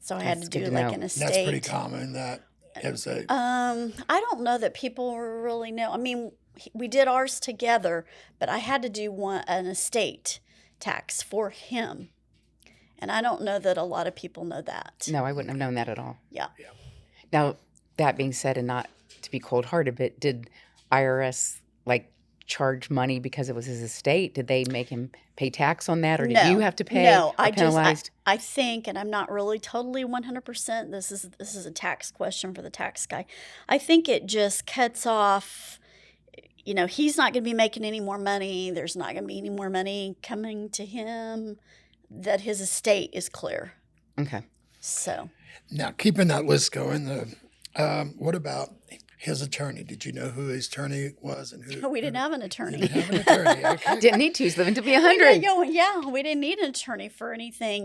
So I had to do like an estate.
That's pretty common. That is a.
I don't know that people really know. I mean, we did ours together, but I had to do an estate tax for him. And I don't know that a lot of people know that.
No, I wouldn't have known that at all.
Yeah.
Now, that being said, and not to be cold-hearted, but did IRS charge money because it was his estate? Did they make him pay tax on that, or did you have to pay?
No,
penalized?
I think, and I'm not really totally 100%. This is a tax question for the tax guy. I think it just cuts off. He's not going to be making any more money. There's not going to be any more money coming to him. That his estate is clear.
Okay.
So.
Now, keeping that list going, what about his attorney? Did you know who his attorney was and who?
No, we didn't have an attorney.
Didn't have an attorney. Okay.
Didn't need to. He's living to be 100.
Yeah, we didn't need an attorney for anything.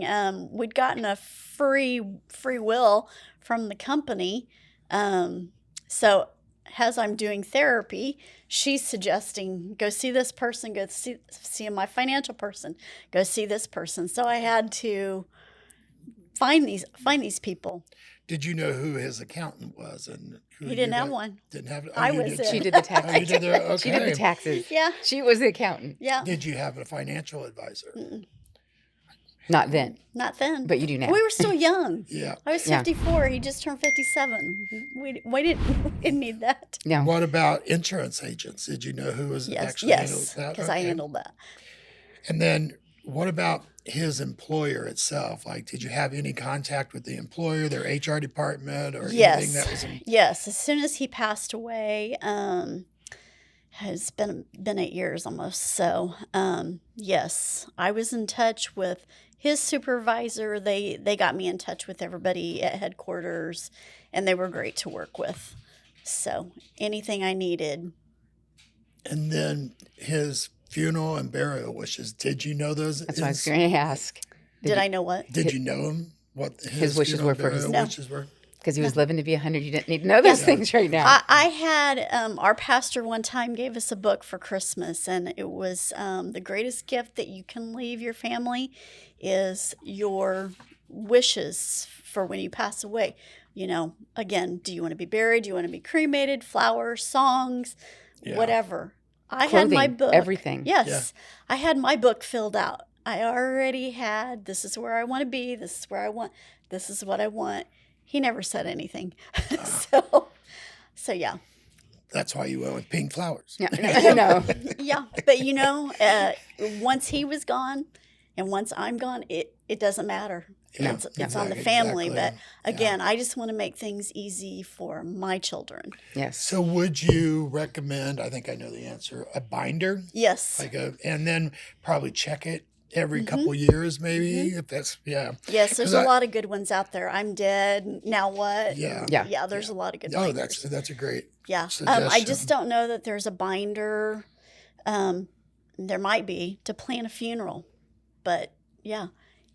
We'd gotten a free will from the company. So as I'm doing therapy, she's suggesting, go see this person, go see my financial person, go see this person. So I had to find these people.
Did you know who his accountant was? And who
he didn't have one.
Didn't have it?
I was it.
She did the taxes.
Oh, you did okay.
She did the taxes.
Yeah.
She was the accountant.
Yeah.
Did you have a financial advisor?
Not then.
Not then.
But you do now.
We were still young.
Yeah.
I was 54. He just turned 57. We didn't need that.
No.
What about insurance agents? Did you know who was actually handled that?
Yes, because I handled that.
And then what about his employer itself? Like, did you have any contact with the employer, their HR department, or anything that was?
Yes. As soon as he passed away, has been 8 years almost. So, yes, I was in touch with his supervisor. They got me in touch with everybody at headquarters, and they were great to work with. So anything I needed.
And then his funeral and burial wishes. Did you know those?
That's what I was going to ask.
Did I know what?
Did you know him? What
his wishes were for his
wishes were?
Because he was living to be 100. You didn't need to know those things right now.
I had our pastor one time gave us a book for Christmas, and it was the greatest gift that you can leave your family is your wishes for when you pass away. Again, do you want to be buried? Do you want to be cremated? Flowers, songs, whatever. I had my book.
Everything.
Yes.
Yeah.
I had my book filled out. I already had, this is where I want to be. This is where I want. This is what I want. He never said anything. So yeah.
That's why you went with pink flowers.
No.
Yeah. But once he was gone and once I'm gone, it it doesn't matter.
No,
It's on the family. But again, I just want to make things easy for my children.
Yes.
So would you recommend, I think I know the answer, a binder?
Yes.
And then probably check it every couple years, maybe, if that's,
Yes, there's a lot of good ones out there. I'm Dead. Now what?
Yeah.
There's a lot of good
Oh,
binders.
that's a great
I
suggestion.
just don't know that there's a binder. There might be to plan a funeral, but yeah,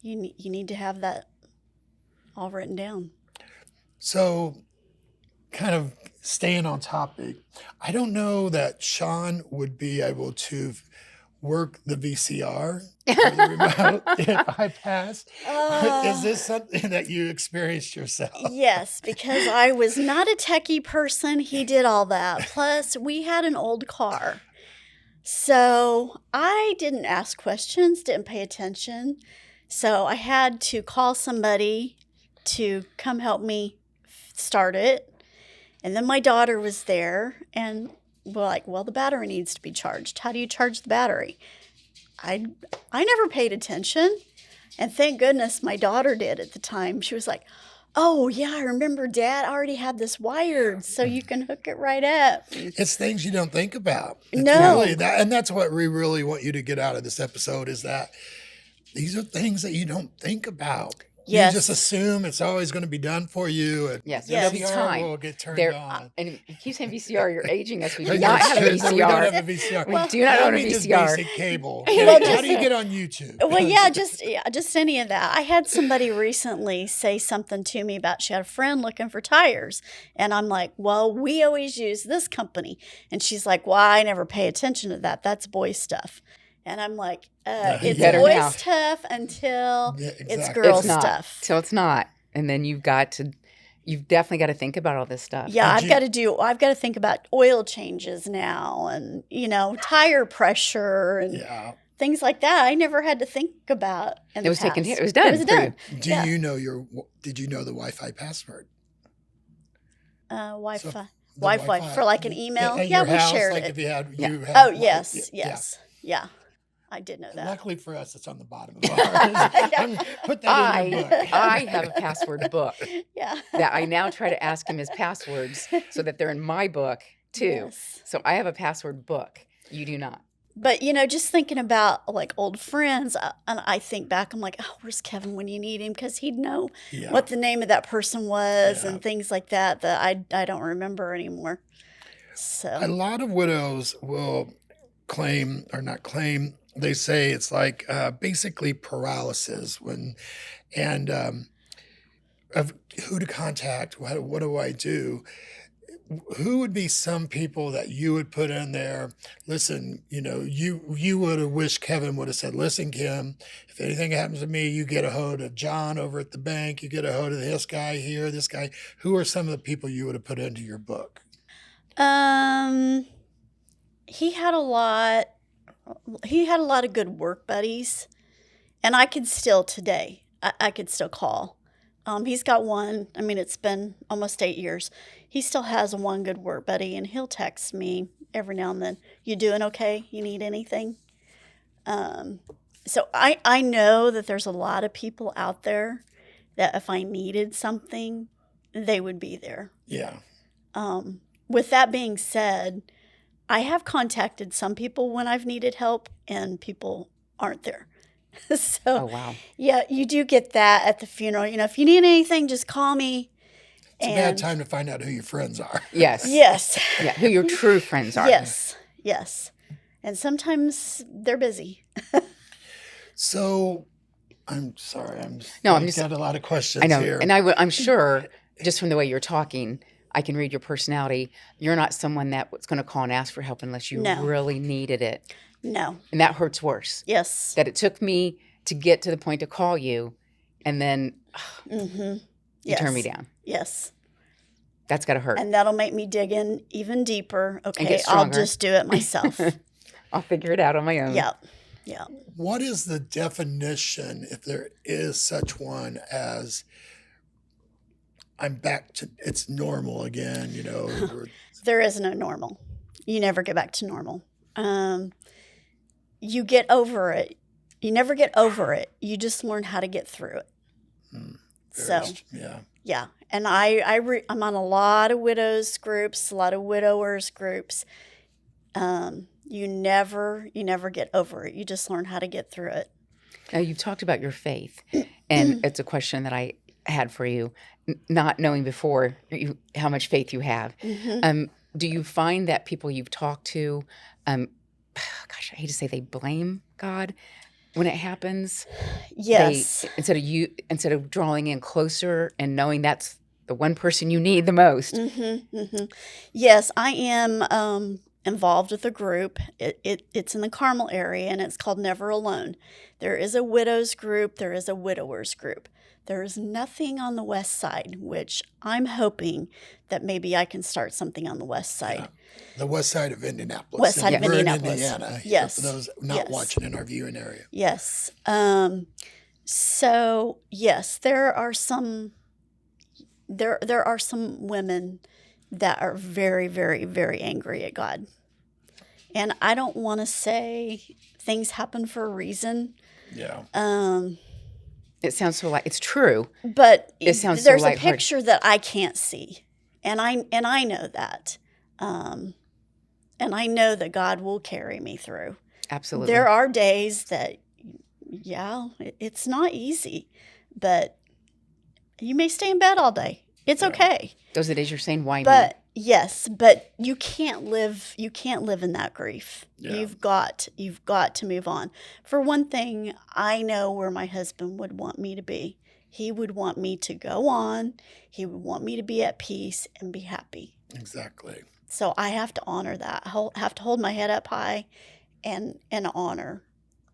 you need to have that all written down.
So, kind of staying on topic, I don't know that Shaun would be able to work the VCR or the remote if I pass. Is this something that you experienced yourself?
Yes, because I was not a techie person. He did all that. Plus, we had an old car. So I didn't ask questions, didn't pay attention. So I had to call somebody to come help me start it. And then my daughter was there and we're like, well, the battery needs to be charged. How do you charge the battery? I never paid attention. And thank goodness my daughter did at the time. She was like, oh, yeah, I remember Dad already had this wired so you can hook it right up.
It's things you don't think about. It's
No.
really that, and that's what we really want you to get out of this episode is that these are things that you don't think about.
Yes.
You just assume it's always going to be done for you. And
Yes,
Yes.
there'll be
VCR
time.
will get turned
There,
on.
and you keep saying VCR, you're aging us. We do
Yes,
not have a
we don't
VCR.
have a VCR.
We do not
I
own a
mean just
VCR.
basic cable.
Well,
How
just-
do you get on YouTube?
Well, yeah, just any of that. I had somebody recently say something to me about she had a friend looking for tires. And I'm like, well, we always use this company. And she's like, well, I never pay attention to that. That's boy stuff. And I'm like, it's
Better
boy
now.
stuff until
Yeah,
it's
exactly.
girl
It's not.
stuff.
So it's not. And then you've definitely got to think about all this stuff.
Yeah,
Did
I've got to think about oil changes now and, tire pressure and
Yeah.
things like that. I never had to think about in the
It was taken
past.
care. It was done.
It was
for you.
done. Yeah.
Did you know the Wi-Fi password?
Wi-Fi.
The
Wi-Fi for like an email.
At
Yeah,
your
we
house,
shared
like
it.
if you had,
Yeah.
you had
Oh,
Wi-
yes,
yeah.
yes. Yeah. I did know that.
Luckily for us, it's on the bottom of ours. Put that in your book.
I have a password book
Yeah.
that I now try to ask him his passwords so that they're in my book too.
Yes.
So I have a password book. You do not.
But, just thinking about like old friends, and I think back, I'm like, oh, where's Kevin when you need him? Because he'd know
Yeah.
what the name of that person was
Yeah.
and things like that I don't remember anymore. So,
A lot of widows will claim, or not claim, they say it's like basically paralysis of who to contact, what do I do? Who would be some people that you would put in there? Listen, you would have wished Kevin would have said, listen, Kim, if anything happens to me, you get a hold of John over at the bank, you get a hold of this guy here, this guy. Who are some of the people you would have put into your book?
he had a lot of good work buddies, and I could still today, I could still call. He's got one. I mean, it's been almost 8 years. He still has one good work buddy, and he'll text me every now and then. You doing okay? You need anything? So I know that there's a lot of people out there that if I needed something, they would be there.
Yeah.
With that being said, I have contacted some people when I've needed help, and people aren't there. So,
Oh, wow.
yeah, you do get that at the funeral. If you need anything, just call me.
It's a bad time to find out who your friends are.
Yes.
Yes.
Yeah. Who your true friends are.
Yes. Yes. And sometimes they're busy.
So, I'm sorry.
No,
I've got a lot of questions
I know.
here.
And I'm sure, just from the way you're talking, I can read your personality. You're not someone that's going to call and ask for help unless you
No.
really needed it.
No.
And that hurts worse.
Yes.
That it took me to get to the point to call you, and then
Mm-hmm.
you turn me down.
Yes.
That's got to hurt.
And that'll make me dig in even deeper.
get
Okay, I'll
stronger.
just do it myself.
I'll figure it out on my own.
Yeah. Yeah.
What is the definition, if there is such one, as I'm back to it's normal again, or-
There is no normal. You never get back to normal. You get over it. you never get over it. You just learn how to get through it. So,
Yeah.
yeah. And I'm on a lot of widows groups, a lot of widowers groups. You never get over it. You just learn how to get through it.
Now, you've talked about your faith, and it's a question that I had for you, not knowing before how much faith you have. Do you find that people you've talked to, gosh, I hate to say they blame God when it happens?
Yes.
Instead of drawing in closer and knowing that's the one person you need the most.
Yes, I am involved with a group. It's in the Carmel area, and it's called Never Alone. There is a widows group. There is a widowers group. There is nothing on the west side, which I'm hoping that maybe I can start something on the west side.
The west side of Indianapolis.
West side of
We're
Indianapolis.
in Indiana.
Yes.
For those not watching in our viewing area.
Yes. So yes, there are some women that are very, very, very angry at God. And I don't want to say things happen for a reason.
Yeah.
It sounds so like it's true.
But
it sounds
there's
so
a picture that I can't see. And I know that. And I know that God will carry me through.
Absolutely.
There are days that, yeah, it's not easy, but you may stay in bed all day. It's okay.
Those are the days you're saying, why me?
But yes, but you can't live in that grief.
Yeah.
You've got to move on. For one thing, I know where my husband would want me to be. He would want me to go on. He would want me to be at peace and be happy.
Exactly.
So I have to honor that. I have to hold my head up high and honor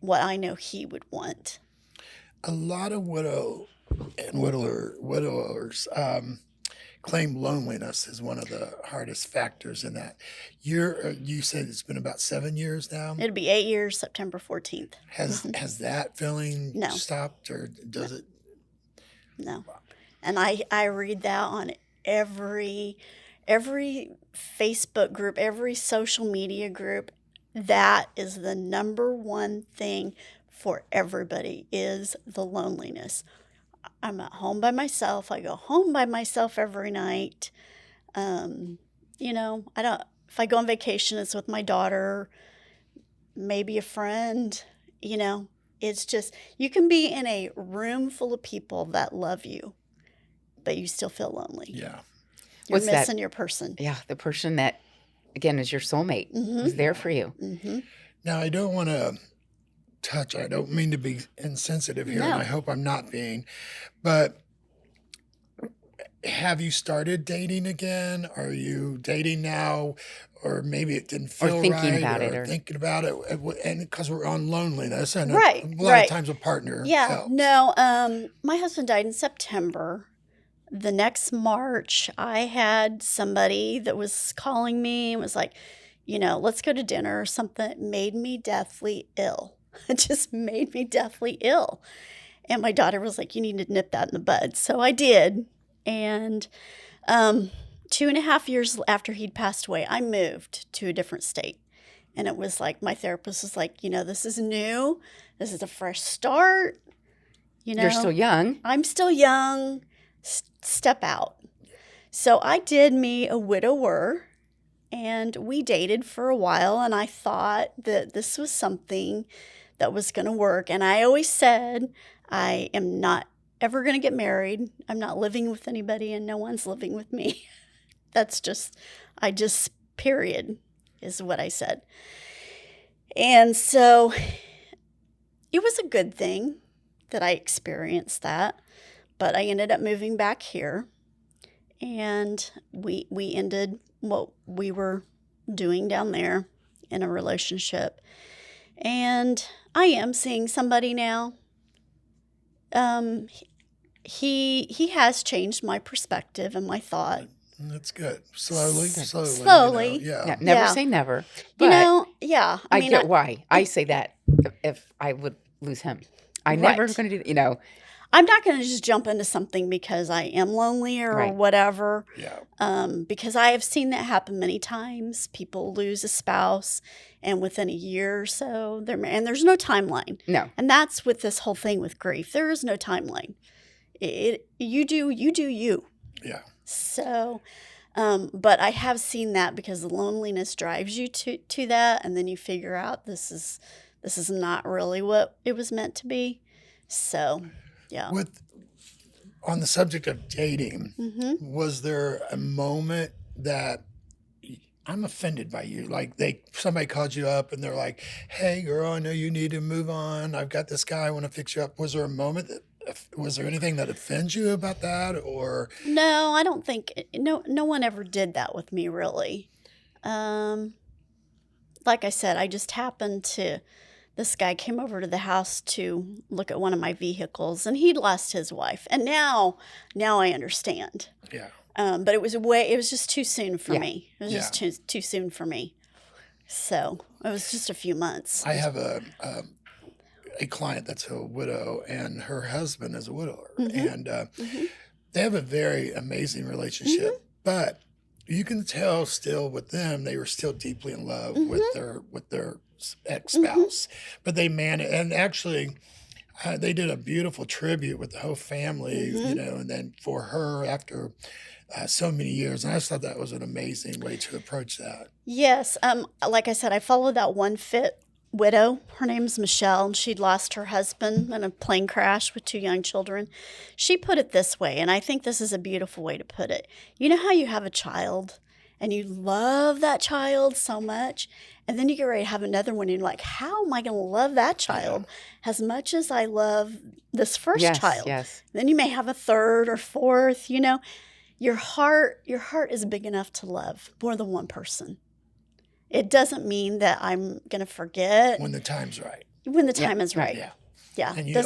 what I know he would want.
A lot of widowers claim loneliness is one of the hardest factors in that. You said it's been about 7 years now.
It'll be 8 years, September 14th.
Has that feeling stopped, or does it?
No. And I read that on every Facebook group, every social media group. That is the number one thing for everybody is the loneliness. I'm at home by myself. I go home by myself every night. If I go on vacation, it's with my daughter, maybe a friend, it's just, you can be in a room full of people that love you, but you still feel lonely.
Yeah.
You're missing your person.
Yeah. The person that, again, is your soulmate, who's there for you.
Mm-hmm.
Now, I don't want to I don't mean to be insensitive here, and I hope I'm not being, but have you started dating again? Are you dating now? Or maybe it didn't feel right.
Thinking about it. Or
thinking about it. And because we're on loneliness. And
right,
a lot of times a partner helps.
No, my husband died in September. The next March, I had somebody that was calling me and was like, let's go to dinner or something. It made me deathly ill. It just made me deathly ill. And my daughter was like, you need to nip that in the bud. So I did. And 2.5 years after he'd passed away, I moved to a different state. And it was like, my therapist was like, this is new. This is a fresh start.
You're still young.
I'm still young. Step out. So I did me a widower. And we dated for a while, and I thought that this was something that was going to work. And I always said, I am not ever going to get married. I'm not living with anybody, and no one's living with me. Period, is what I said. And so it was a good thing that I experienced that. But I ended up moving back here, and we ended what we were doing down there in a relationship. And I am seeing somebody now. He has changed my perspective and my thought.
That's good. Slowly.
Yeah, never say never. But
I
get why. I say that if I would lose him. I never going to do that,
I'm not going to just jump into something because I am lonely or
Right.
whatever.
Yeah.
Because I have seen that happen many times. People lose a spouse, and within a year or so, and there's no timeline.
No.
And that's with this whole thing with grief. There is no timeline. You do you.
Yeah.
So, but I have seen that because the loneliness drives you to that, and then you figure out this is not really what it was meant to be. So, yeah.
On the subject of dating, was there a moment that I'm offended by you? Like somebody called you up and they're like, "Hey, girl, I know you need to move on. I've got this guy I want to fix you up." Was there a moment was there anything that offends you about that, or?
No, I don't think no one ever did that with me really. Like I said, I just happened to this guy came over to the house to look at one of my vehicles, and he'd lost his wife. And now I understand.
Yeah.
But it was just too soon for
Yeah.
me. It was just too soon for me. So it was just a few months.
I have a client that's a widow, and her husband is a widower, and they have a very amazing relationship. But you can tell still with them, they were still deeply in love with their ex-spouse. But they and actually they did a beautiful tribute with the whole family, you know, and then for her after so many years. And I just thought that was an amazing way to approach that.
Yes. Like I said, I followed that one fit widow. Her name's Michelle, and she'd lost her husband in a plane crash with 2 young children. She put it this way, and I think this is a beautiful way to put it. You know how you have a child and you love that child so much, and then you get ready to have another one, and you're like, how am I going to love that child as much as I love this first child?
Yes.
Then you may have a third or fourth, you know. Your heart is big enough to love more than one person. It doesn't mean that I'm going to forget
When the time's right.
when the time is right.
Yeah.
Yeah.
And you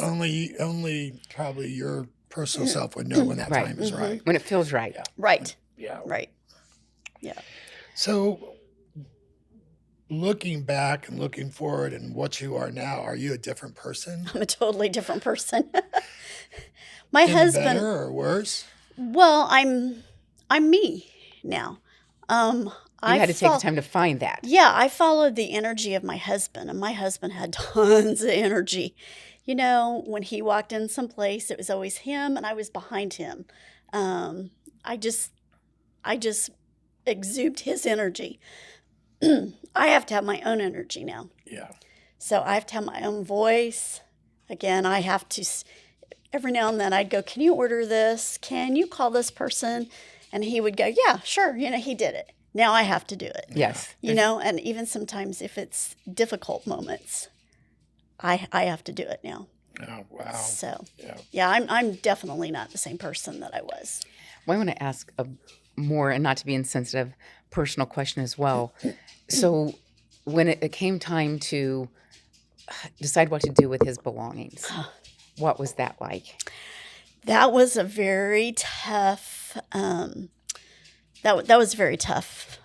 only probably your personal self would know when that
Right.
time is right.
When it feels right.
Right.
Yeah.
Right. Yeah.
So looking back and looking forward and what you are now, are you a different person?
I'm a totally different person. My
Any
husband,
better or worse?
well, I'm me now.
You had to take the time to find that.
Yeah, I followed the energy of my husband, and my husband had tons of energy. You know, when he walked in someplace, it was always him, and I was behind him. I just exude his energy. I have to have my own energy now.
Yeah.
So I have to have my own voice. Again, I have to, every now and then I'd go, can you order this? Can you call this person? And he would go, yeah, sure. You know, he did it. Now I have to do it.
Yes.
You know, and even sometimes if it's difficult moments, I have to do it now.
Oh, wow.
So,
Yeah.
I'm definitely not the same person that I was.
Well, I want to ask a more, and not to be insensitive, personal question as well. So when it came time to decide what to do with his belongings, what was that like?
That was a very tough, that was very tough.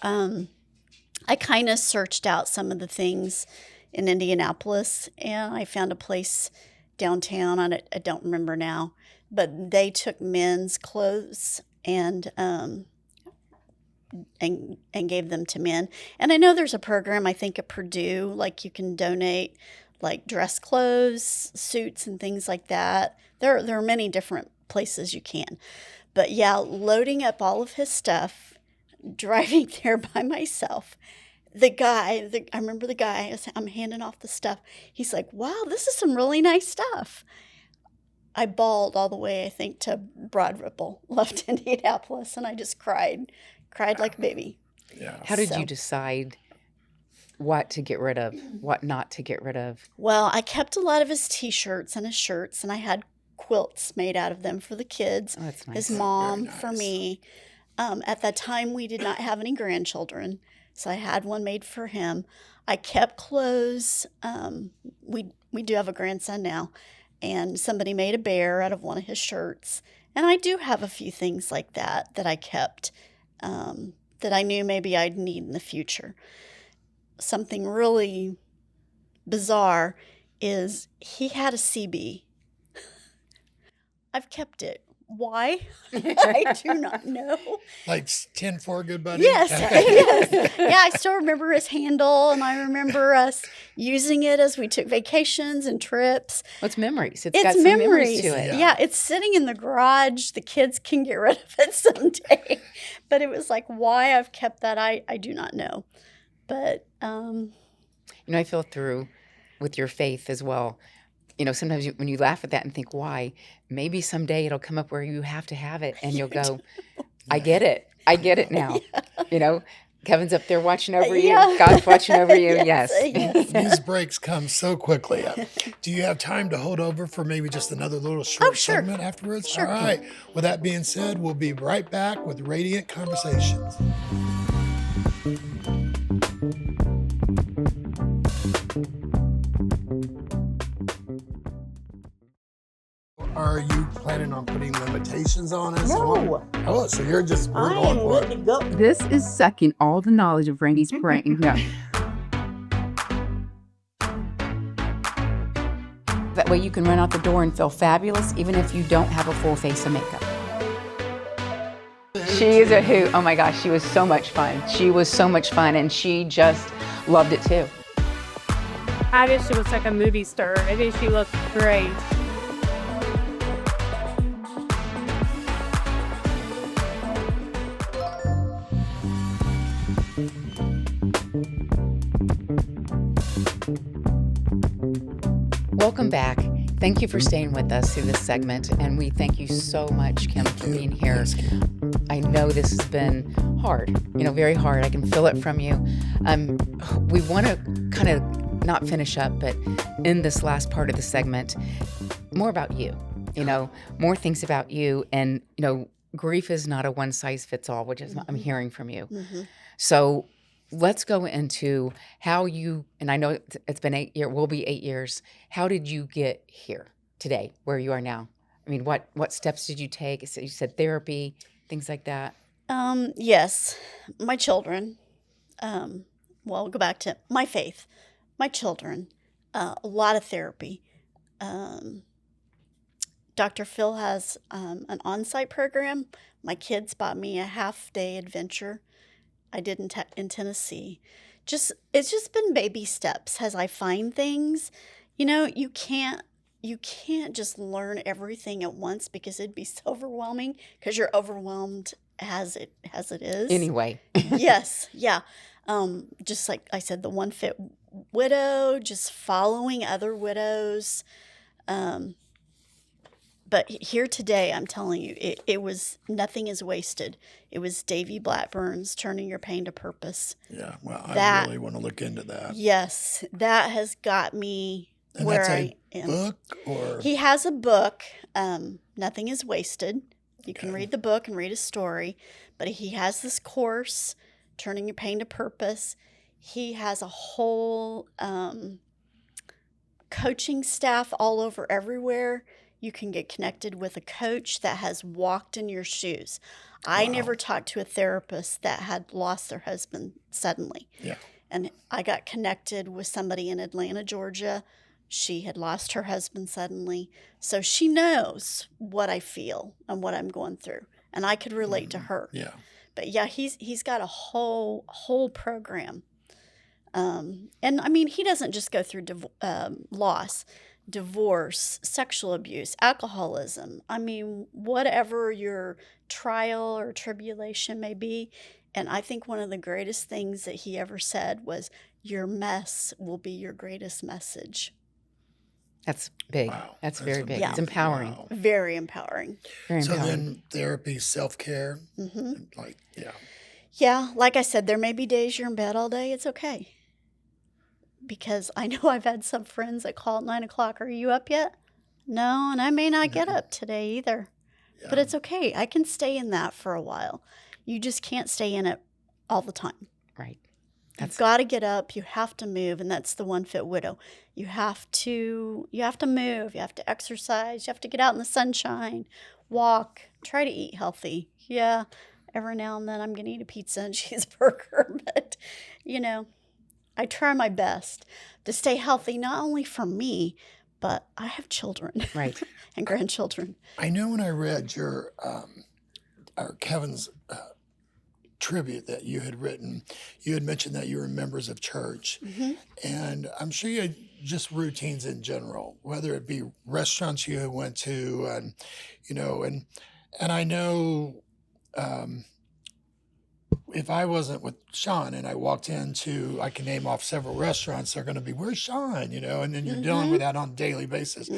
I kind of searched out some of the things in Indianapolis, and I found a place downtown. I don't remember now, but they took men's clothes and gave them to men. And I know there's a program, I think at Purdue, like you can donate like dress clothes, suits, and things like that. There are many different places you can. But yeah, loading up all of his stuff, driving there by myself. I remember the guy, as I'm handing off the stuff. He's like, wow, this is some really nice stuff. I bawled all the way, I think, to Broad Ripple, left Indianapolis, and I just cried like a baby.
Yeah.
How did you decide what to get rid of, what not to get rid of?
Well, I kept a lot of his T-shirts and his shirts, and I had quilts made out of them for the kids.
Oh, that's nice.
His mom,
Very
for
nice.
me. At that time, we did not have any grandchildren, so I had one made for him. I kept clothes. We do have a grandson now, and somebody made a bear out of one of his shirts. And I do have a few things like that I kept that I knew maybe I'd need in the future. Something really bizarre is he had a CB I've kept it. Why? I do not know.
Like 10-4 good buddy?
Yes, yes. Yeah, I still remember his handle, and I remember us using it as we took vacations and trips.
Well, it's memories. It's
It's
got some memories to it.
Yeah, it's sitting in the garage. The kids can get rid of it someday. But it was like, why I've kept that, I do not know. But,
I feel through with your faith as well. Sometimes when you laugh at that and think, why, maybe someday it'll come up where you have to have it and you'll go, I get it. I get it now. Kevin's up there watching over you.
Yeah.
God's watching over you. Yes.
These breaks come so quickly. Do you have time to hold over for maybe just another little short
sure.
segment afterwards?
Sure.
All right. With that being said, we'll be right back with Radiant Conversations. Are you planning on putting limitations on us?
No.
Oh, so you're just, we're
I
going
am
for
ready
it.
to go.
This is sucking all the knowledge of Randy's brain. No.
That way you can run out the door and feel fabulous even if you don't have a full face of makeup. She is a hoot. Oh my gosh, she was so much fun. She was so much fun and she just loved it too.
I think she looks like a movie star. I think she looked great.
Welcome back. Thank you for staying with us through this segment, and we thank you so much, Kim, for being here. I know this has been hard, very hard. I can feel it from you. We want to kind of not finish up, but in this last part of the segment, more about you, more things about you. And, grief is not a one-size-fits-all, which is what I'm hearing from you.
Mm-hmm.
So let's go into how you, and I know it's been 8 years, will be 8 years. How did you get here today, where you are now? I mean, what steps did you take? You said therapy, things like that.
Yes, my children. Well, we'll go back to my faith, my children, a lot of therapy. Dr. Phil has an on-site program. My kids bought me a half-day adventure I did in Tennessee. It's just been baby steps as I find things. You can't just learn everything at once because it'd be so overwhelming because you're overwhelmed as it is.
Anyway.
Yes, yeah. Just like I said, the one fit widow, just following other widows. But here today, I'm telling you, it was nothing is wasted. It was Davy Blackburn's Turning Your Pain to Purpose.
Yeah, well, I really want to look into that.
Yes, that has got me
and
where
that's
I am.
Book or
he has a book, Nothing is Wasted. You can read the book and read his story, but he has this course, Turning Your Pain to Purpose. He has a whole coaching staff all over everywhere. You can get connected with a coach that has walked in your shoes. I never talked to a therapist that had lost their husband suddenly.
Yeah.
And I got connected with somebody in Atlanta, Georgia. She had lost her husband suddenly. So she knows what I feel and what I'm going through. And I could relate to her.
Yeah.
But yeah, he's got a whole program. And I mean, he doesn't just go through loss, divorce, sexual abuse, alcoholism. I mean, whatever your trial or tribulation may be. And I think one of the greatest things that he ever said was, your mess will be your greatest message.
That's big.
Wow.
That's very big.
Yeah.
It's empowering.
Wow.
Very empowering.
Very
So
empowering.
then therapy, self-care,
Mm-hmm.
yeah.
Yeah, like I said, there may be days you're in bed all day. It's okay. Because I know I've had some friends that call at 9 o'clock. Are you up yet? No, and I may not get up today either.
Yeah.
But it's okay. I can stay in that for a while. You just can't stay in it all the time.
Right.
You've got to get up. You have to move, and that's the one fit widow. You have to move. You have to exercise. You have to get out in the sunshine, walk, try to eat healthy. Yeah, every now and then I'm going to eat a pizza and cheeseburger, but I try my best to stay healthy, not only for me, but I have children
Right.
and grandchildren.
I know when I read your or Kevin's tribute that you had written, you had mentioned that you were members of church, and I'm sure you had just routines in general, whether it be restaurants you went to, and and I know. If I wasn't with Shaun and I walked into, I can name off several restaurants, they're going to be, where's Shaun? And then you're dealing with that on a daily basis.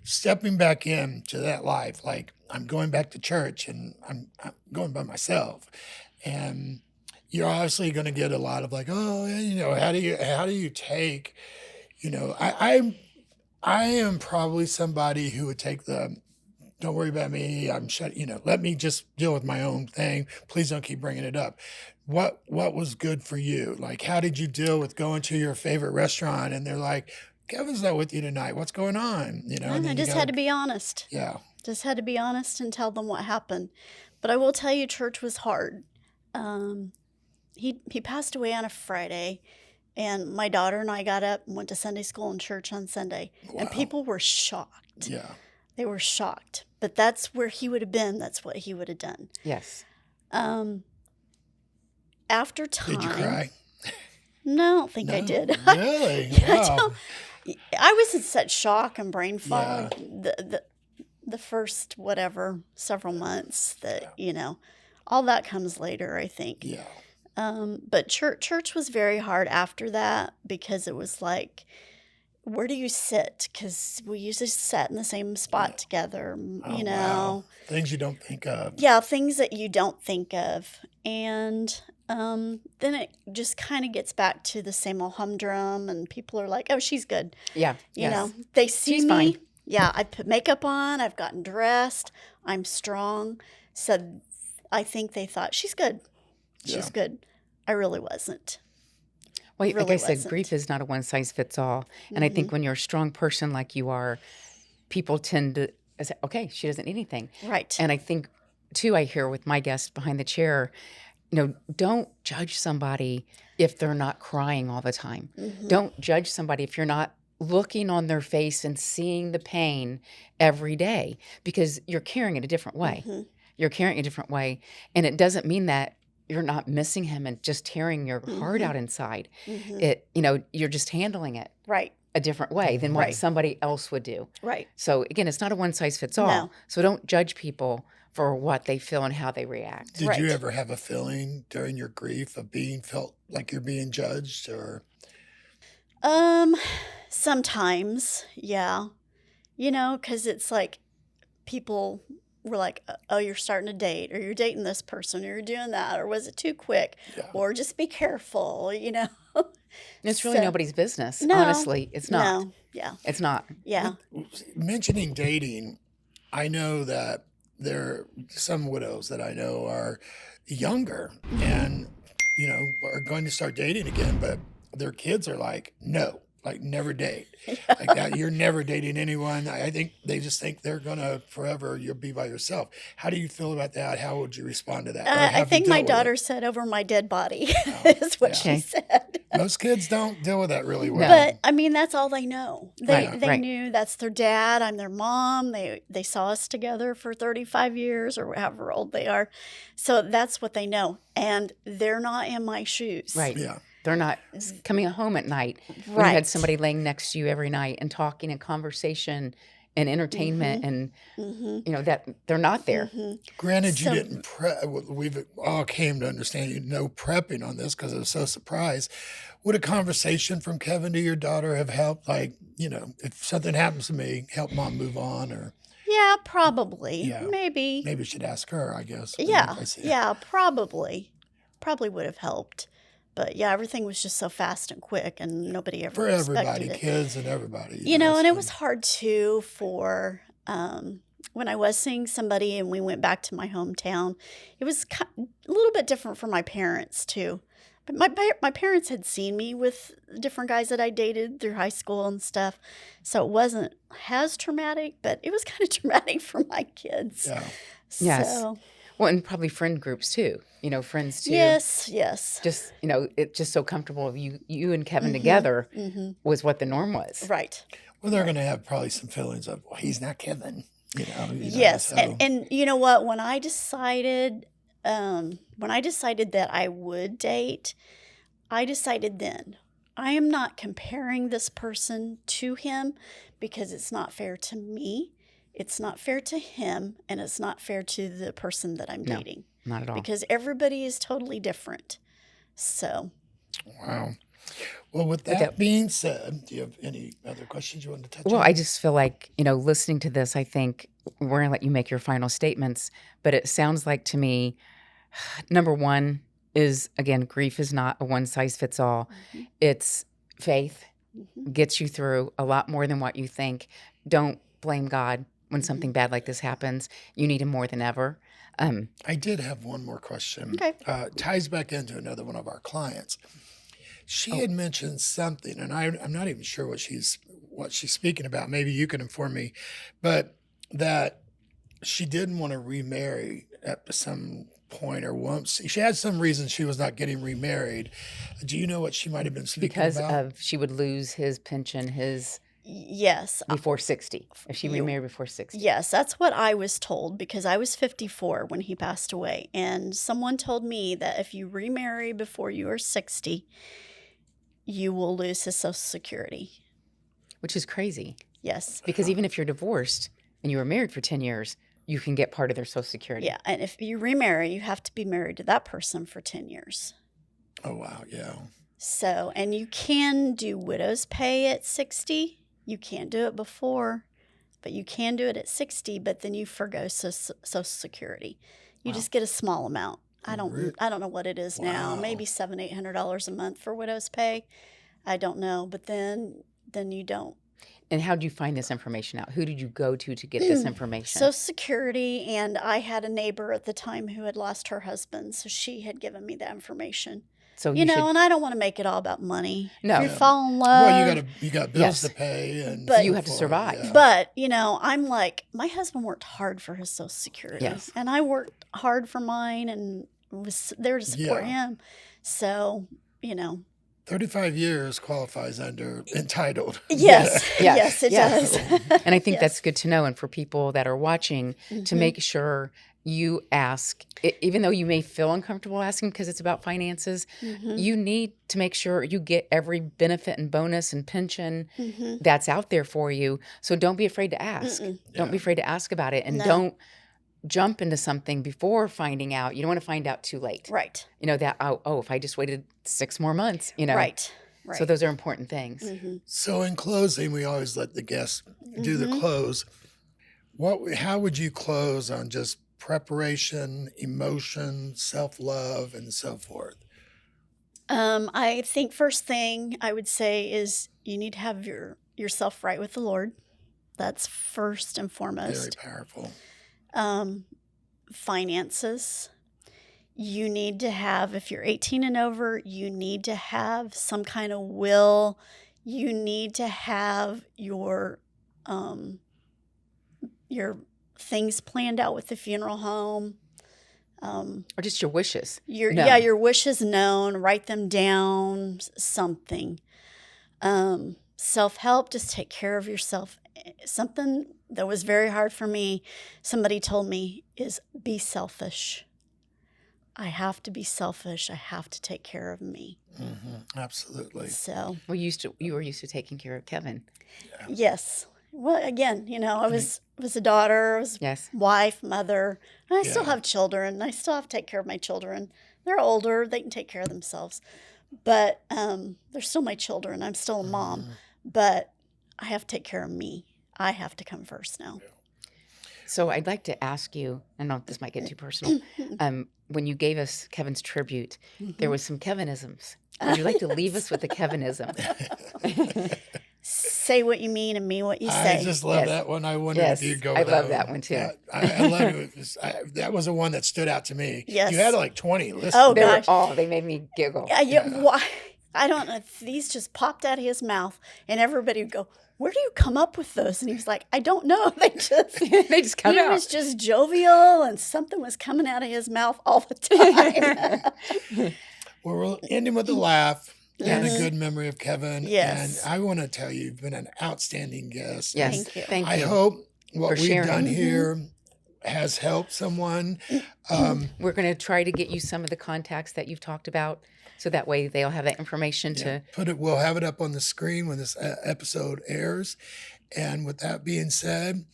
Stepping back into that life, like I'm going back to church and I'm going by myself. And you're obviously going to get a lot of like, oh, how do you take, I am probably somebody who would take the, don't worry about me. I'm shut. Let me just deal with my own thing. Please don't keep bringing it up. What was good for you? Like, how did you deal with going to your favorite restaurant and they're like, Kevin's not with you tonight. What's going on? And
I just had to be honest.
Yeah.
Just had to be honest and tell them what happened. But I will tell you, church was hard. He passed away on a Friday, and my daughter and I got up and went to Sunday school and church on Sunday, and people were shocked.
Yeah.
They were shocked, but that's where he would have been. That's what he would have done.
Yes.
After time.
Did you cry?
No, I don't think I did.
Really? Wow.
I was in such shock and brain fog
Yeah.
the first several months that all that comes later, I think.
Yeah.
But church was very hard after that because it was like, where do you sit? Because we usually sat in the same spot together,
Oh, wow. Things you don't think of.
Yeah, things that you don't think of. And then it just kind of gets back to the same old humdrum, and people are like, oh, she's good.
Yeah.
They see
She's
me.
fine.
Yeah, I put makeup on. I've gotten dressed. I'm strong. So I think they thought, she's good. She's good. I really wasn't.
Well,
Really
like I said,
wasn't.
grief is not a one size fits all. And I think when you're a strong person like you are, people tend to say, okay, she doesn't need anything.
Right.
And I think, too, I hear with my guest behind the chair, don't judge somebody if they're not crying all the time. Don't judge somebody if you're not looking on their face and seeing the pain every day, because you're carrying it a different way. You're carrying it a different way. And it doesn't mean that you're not missing him and just tearing your heart out inside. You're just handling it
Right.
a different way than what
Right.
somebody else would do.
Right.
So again, it's not a one size fits all.
No.
So don't judge people for what they feel and how they react.
Did you ever have a feeling during your grief of felt like you're being judged, or?
Sometimes, yeah. Because it's like people were like, oh, you're starting to date, or you're dating this person, or you're doing that, or was it too quick, or just be careful,
It's really nobody's business.
No,
Honestly, it's not.
No, yeah,
It's not.
yeah.
Mentioning dating, I know that there are some widows that I know are younger and, are going to start dating again, but their kids are like, no, like never date. Like that, you're never dating anyone. I think they just think they're going to forever, you'll be by yourself. How do you feel about that? How would you respond to that? Or
I
have you
think my
dealt with
daughter
it?
said over my dead body is what she said.
Most kids don't deal with that really well.
But I mean, that's all they know. They
Right.
knew that's their dad. I'm their mom. They saw us together for 35 years or however old they are. So that's what they know. And they're not in my shoes.
Right.
Yeah.
They're not coming home at night. When you
Right.
had somebody laying next to you every night and talking and conversation and entertainment and, that they're not there.
Granted, you
So-
didn't prep. We've all came to understand prepping on this because I was so surprised. Would a conversation from Kevin to your daughter have helped? Like, if something happens to me, help mom move on, or
Yeah, probably.
Yeah.
Maybe.
maybe we should ask her. I guess.
Yeah.
I see.
Yeah, probably. Probably would have helped. But yeah, everything was just so fast and quick, and nobody ever
For
expected
everybody,
it.
kids and everybody.
And
so-
it was hard too for when I was seeing somebody and we went back to my hometown. It was a little bit different for my parents too. But my parents had seen me with different guys that I dated through high school and stuff, so it wasn't as traumatic, but it was kind of traumatic for my kids.
Yeah.
Yes.
So,
Well, and probably friend groups too. Friends too.
Yes, yes.
Just it's just so comfortable of you and Kevin
Mhm,
together
mhm.
was what the norm was.
Right.
Well, they're going to have probably some feelings of, well, he's not Kevin.
Yes,
So
and you know what? When I decided that I would date, I decided then I am not comparing this person to him because it's not fair to me, it's not fair to him, and it's not fair to the person that I'm
No,
dating
not at all.
because everybody is totally different. So,
wow. Well, with that being said, do you have any other questions you want to touch on?
Well, I just feel like, listening to this, I think we're going to let you make your final statements, but it sounds like to me, number one is, again, grief is not a one size fits all.
mhm,
It's faith
mhm,
gets you through a lot more than what you think. Don't blame God when
mhm.
something bad like this happens. You need him more than ever.
I did have one more question.
Okay.
Ties back into another one of our clients. She had mentioned something, and I'm not even sure what she's speaking about. Maybe you can inform me, but that she didn't want to remarry at some point, or once she had some reason she was not getting remarried. Do you know what she might have been speaking
Because
about?
she would lose his pension,
Yes.
before 60, if she
You-
remarried before 60.
Yes, that's what I was told because I was 54 when he passed away. And someone told me that if you remarry before you are 60, you will lose his Social Security.
Which is crazy.
Yes.
Because even if you're divorced and you were married for 10 years, you can get part of their Social Security.
Yeah. And if you remarry, you have to be married to that person for 10 years.
Oh, wow. Yeah.
So, and you can do widow's pay at 60. You can't do it before, but you can do it at 60, but then you forgo Social Security. You just get a small amount. I don't know what it is now. Maybe $700-800 a month for widow's pay. I don't know, but then you don't.
And how did you find this information out? Who did you go to get this information?
Social Security, and I had a neighbor at the time who had lost her husband, so she had given me that information.
So
and I don't want to make it all about money.
No.
If you fall in love.
Well, you got bills to pay, and
But
you have to survive.
Yeah.
But, I'm like, my husband worked hard for his Social Security.
Yes.
And I worked hard for mine and was there to support him. So,
35 years qualifies under entitled.
Yes.
Yeah.
Yes, it does.
And I think
Yes.
that's good to know. And for people that are watching, to make sure you ask, even though you may feel uncomfortable asking because it's about finances, you need to make sure you get every benefit and bonus and pension that's out there for you. So don't be afraid to ask. Don't be afraid to ask about it. And don't jump into something before finding out. You don't want to find out too late.
Right.
Mm-hmm.
If I just waited 6 more months,
Right.
So those are important things.
So in closing, we always let the guests do the close. How would you close on just preparation, emotion, self-love, and so forth?
I think first thing I would say is you need to have yourself right with the Lord. That's first and foremost.
Very powerful.
Finances. You need to have, if you're 18 and over, you need to have some kind of will. You need to have your things planned out with the funeral home.
Or just your wishes.
Your wishes known. Write them down. Something. Self-help. Just take care of yourself. Something that was very hard for me, somebody told me, is be selfish. I have to be selfish. I have to take care of me.
Absolutely.
So.
Well, you were used to taking care of Kevin.
Yeah.
Yes. Well, again, I was a daughter, I was wife, mother. And I still have children. I still have to take care of my children. They're older. They can take care of themselves. But they're still my children. I'm still a mom. But I have to take care of me. I have to come first now.
So I'd like to ask you, I don't know if this might get too personal, when you gave us Kevin's tribute, there was some Kevinisms. Would you like to leave us with a Kevinism?
Say what you mean and mean what you say.
I just love that one. I wondered if you'd go with
I love that one too.
I love it. That was the one that stood out to me.
Yes.
You had like 20 listeners.
Oh, gosh.
They made me giggle.
Why? I don't know. These just popped out of his mouth, and everybody would go, "Where do you come up with those?" And he was like, "I don't know. They just
come
he
out."
was just jovial, and something was coming out of his mouth all the time.
Well, we'll end him with a laugh and a good memory of Kevin.
Yes.
And I want to tell you, you've been an outstanding guest.
Yes,
Thank you.
thank you.
I hope what
for
we've
sharing.
done here has helped someone.
We're going to try to get you some of the contacts that you've talked about, so that way they'll have that information to.
We'll have it up on the screen when this episode airs. And with that being said,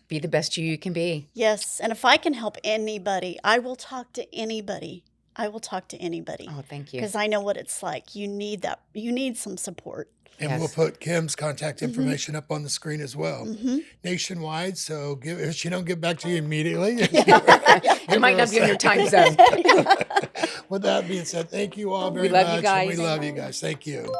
Be the best you can be.
Yes, and if I can help anybody, I will talk to anybody. I will talk to anybody.
Oh, thank you.
Because I know what it's like. You need that. You need some support.
and we'll put Kim's contact information up on the screen as well, nationwide. So if she don't get back to you immediately,
it might not be on your time zone.
With that being said, thank you all very
We love
much.
you guys.
And we love you guys. Thank you.